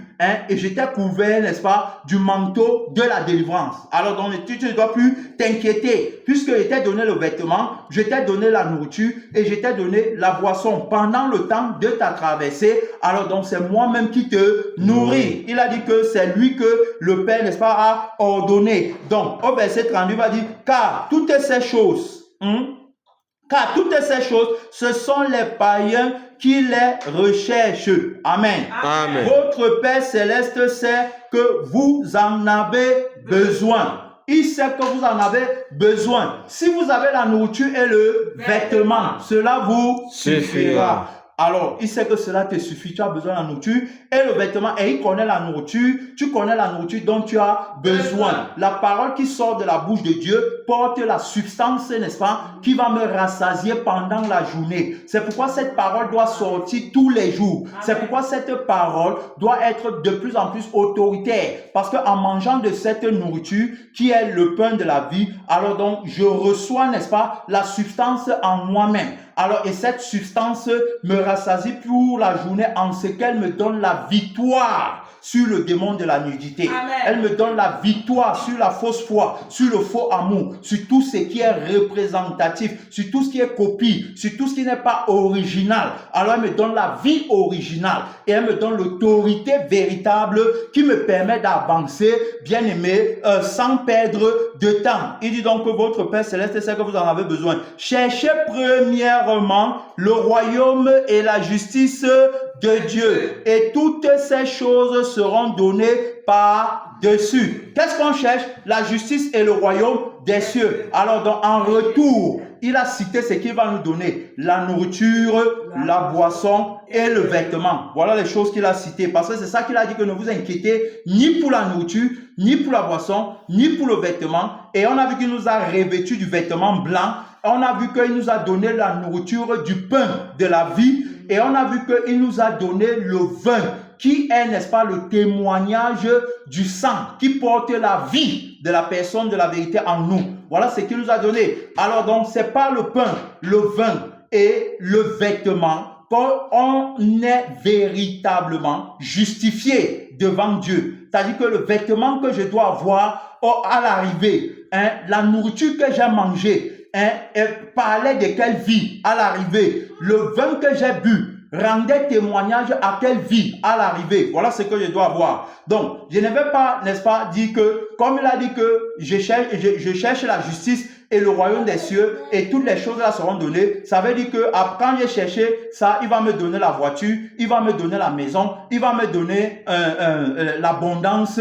Et j'étais couvert, n'est-ce pas, du manteau de la délivrance. Alors donc tu ne dois plus t'inquiéter, puisque je t'ai donné le vêtement, je t'ai donné la nourriture et je t'ai donné la boisson pendant le temps de ta traversée. Alors donc c'est moi-même qui te nourris. Il a dit que c'est lui que le Père, n'est-ce pas, a ordonné. Donc au verset 32, il va dire, car toutes ces choses, ce sont les païens qui les recherchent. Amen. Amen. Votre Père Céleste sait que vous en avez besoin. Il sait que vous en avez besoin. Si vous avez la nourriture et le vêtement, cela vous suffira. Alors, il sait que cela te suffit. Tu as besoin de la nourriture et le vêtement. Et il connaît la nourriture. Tu connais la nourriture dont tu as besoin. La parole qui sort de la bouche de Dieu porte la substance, n'est-ce pas, qui va me rassasier pendant la journée. C'est pourquoi cette parole doit sortir tous les jours. C'est pourquoi cette parole doit être de plus en plus autoritaire. Parce qu'en mangeant de cette nourriture, qui est le pain de la vie, alors donc je reçois, n'est-ce pas, la substance en moi-même. Alors, et cette substance me rassasie pour la journée en ce qu'elle me donne la victoire sur le démon de la nudité. Amen. Elle me donne la victoire sur la fausse foi, sur le faux amour, sur tout ce qui est représentatif, sur tout ce qui est copie, sur tout ce qui n'est pas original. Alors, elle me donne la vie originale et elle me donne l'autorité véritable qui me permet d'avancer, bien aimé, sans perdre de temps. Il dit donc que votre Père Céleste sait que vous en avez besoin. Cherchez premièrement le royaume et la justice de Dieu, et toutes ces choses seront données par-dessus. Qu'est-ce qu'on cherche? La justice et le royaume des cieux. Alors donc en retour, il a cité ce qu'il va nous donner. La nourriture, la boisson et le vêtement. Voilà les choses qu'il a citées. Parce que c'est ça qu'il a dit, que ne vous inquiétez ni pour la nourriture, ni pour la boisson, ni pour le vêtement. Et on a vu qu'il nous a revêtus du vêtement blanc. On a vu qu'il nous a donné la nourriture du pain de la vie. Et on a vu qu'il nous a donné le vin, qui est, n'est-ce pas, le témoignage du sang, qui porte la vie de la personne de la vérité en nous. Voilà ce qu'il nous a donné. Alors donc, c'est pas le pain, le vin et le vêtement qu'on est véritablement justifié devant Dieu. C'est-à-dire que le vêtement que je dois avoir à l'arrivée, la nourriture que j'ai mangée, parlait de quelle vie à l'arrivée. Le vin que j'ai bu rendait témoignage à quelle vie à l'arrivée. Voilà ce que je dois avoir. Donc, je ne vais pas, n'est-ce pas, dire que, comme il a dit que je cherche la justice et le royaume des cieux et toutes les choses là seront données. Ça veut dire que quand j'ai cherché ça, il va me donner la voiture, il va me donner la maison, il va me donner l'abondance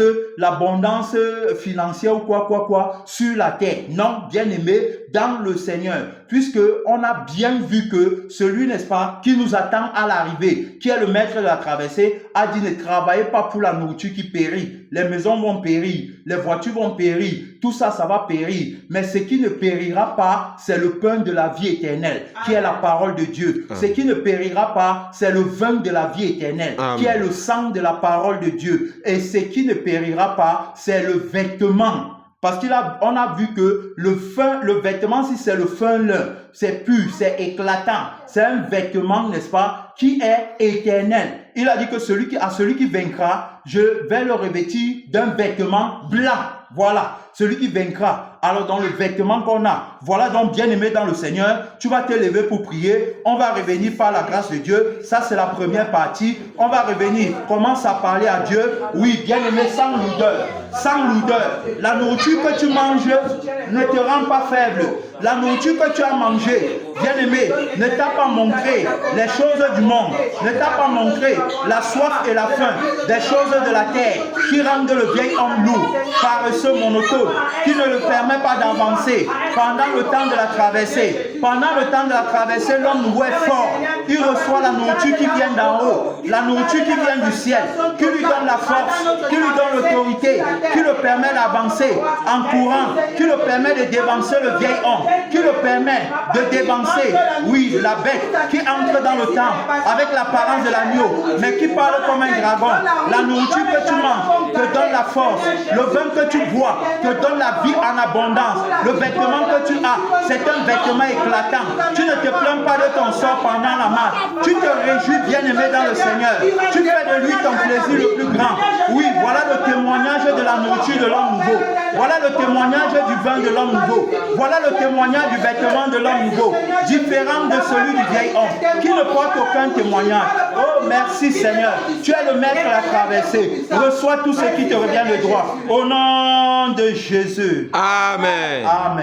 financière ou quoi sur la terre. Non, bien aimé, dans le Seigneur, puisque on a bien vu que celui, n'est-ce pas, qui nous attend à l'arrivée, qui est le maître de la traversée, a dit ne travaillez pas pour la nourriture qui périt. Les maisons vont périr, les voitures vont périr, tout ça, ça va périr. Mais ce qui ne périra pas, c'est le pain de la vie éternelle, qui est la parole de Dieu. Amen. Ce qui ne périra pas, c'est le vin de la vie éternelle, Amen. Qui est le sang de la parole de Dieu. Et ce qui ne périra pas, c'est le vêtement. Parce qu'on a vu que le vêtement, si c'est le fin lin, c'est pur, c'est éclatant. C'est un vêtement, n'est-ce pas, qui est éternel. Il a dit que celui qui vaincra, je vais le revêtir d'un vêtement blanc. Voilà, celui qui vaincra. Alors dans le vêtement qu'on a, voilà donc bien aimé dans le Seigneur, tu vas te lever pour prier. On va revenir par la grâce de Dieu. Ça c'est la première partie. On va revenir, commence à parler à Dieu. Oui, bien aimé, sans lourdeur. Sans lourdeur. La nourriture que tu manges ne te rend pas faible. La nourriture que tu as mangée, bien aimé, ne t'a pas montré les choses du monde. Ne t'a pas montré la soif et la faim des choses de la terre qui rendent le vieil homme lourd, paresseux, monotone, qui ne le permet pas d'avancer pendant le temps de la traversée. Pendant le temps de la traversée, l'homme nouveau est fort. Il reçoit la nourriture qui vient d'en haut, la nourriture qui vient du ciel, qui lui donne la force, qui lui donne l'autorité, qui le permet d'avancer en courant, qui le permet de dévancer le vieil homme, qui le permet de dévancer, oui, la bête qui entre dans le temple avec l'apparence de l'agneau, mais qui parle comme un dragon. La nourriture que tu manges te donne la force, le vin que tu bois te donne la vie en abondance. Le vêtement que tu as, c'est un vêtement éclatant. Tu ne te plains pas de ton sort pendant la marche. Tu te réjouis, bien aimé dans le Seigneur. Tu fais de lui ton plaisir le plus grand. Oui, voilà le témoignage de la nourriture de l'homme nouveau. Voilà le témoignage du vin de l'homme nouveau. Voilà le témoignage du vêtement de l'homme nouveau. Différent de celui du vieil homme qui ne porte aucun témoignage. Oh, merci Seigneur. Tu es le maître de la traversée. Reçois tout ce qui te revient de droit. Au nom de Jésus. Amen. Amen.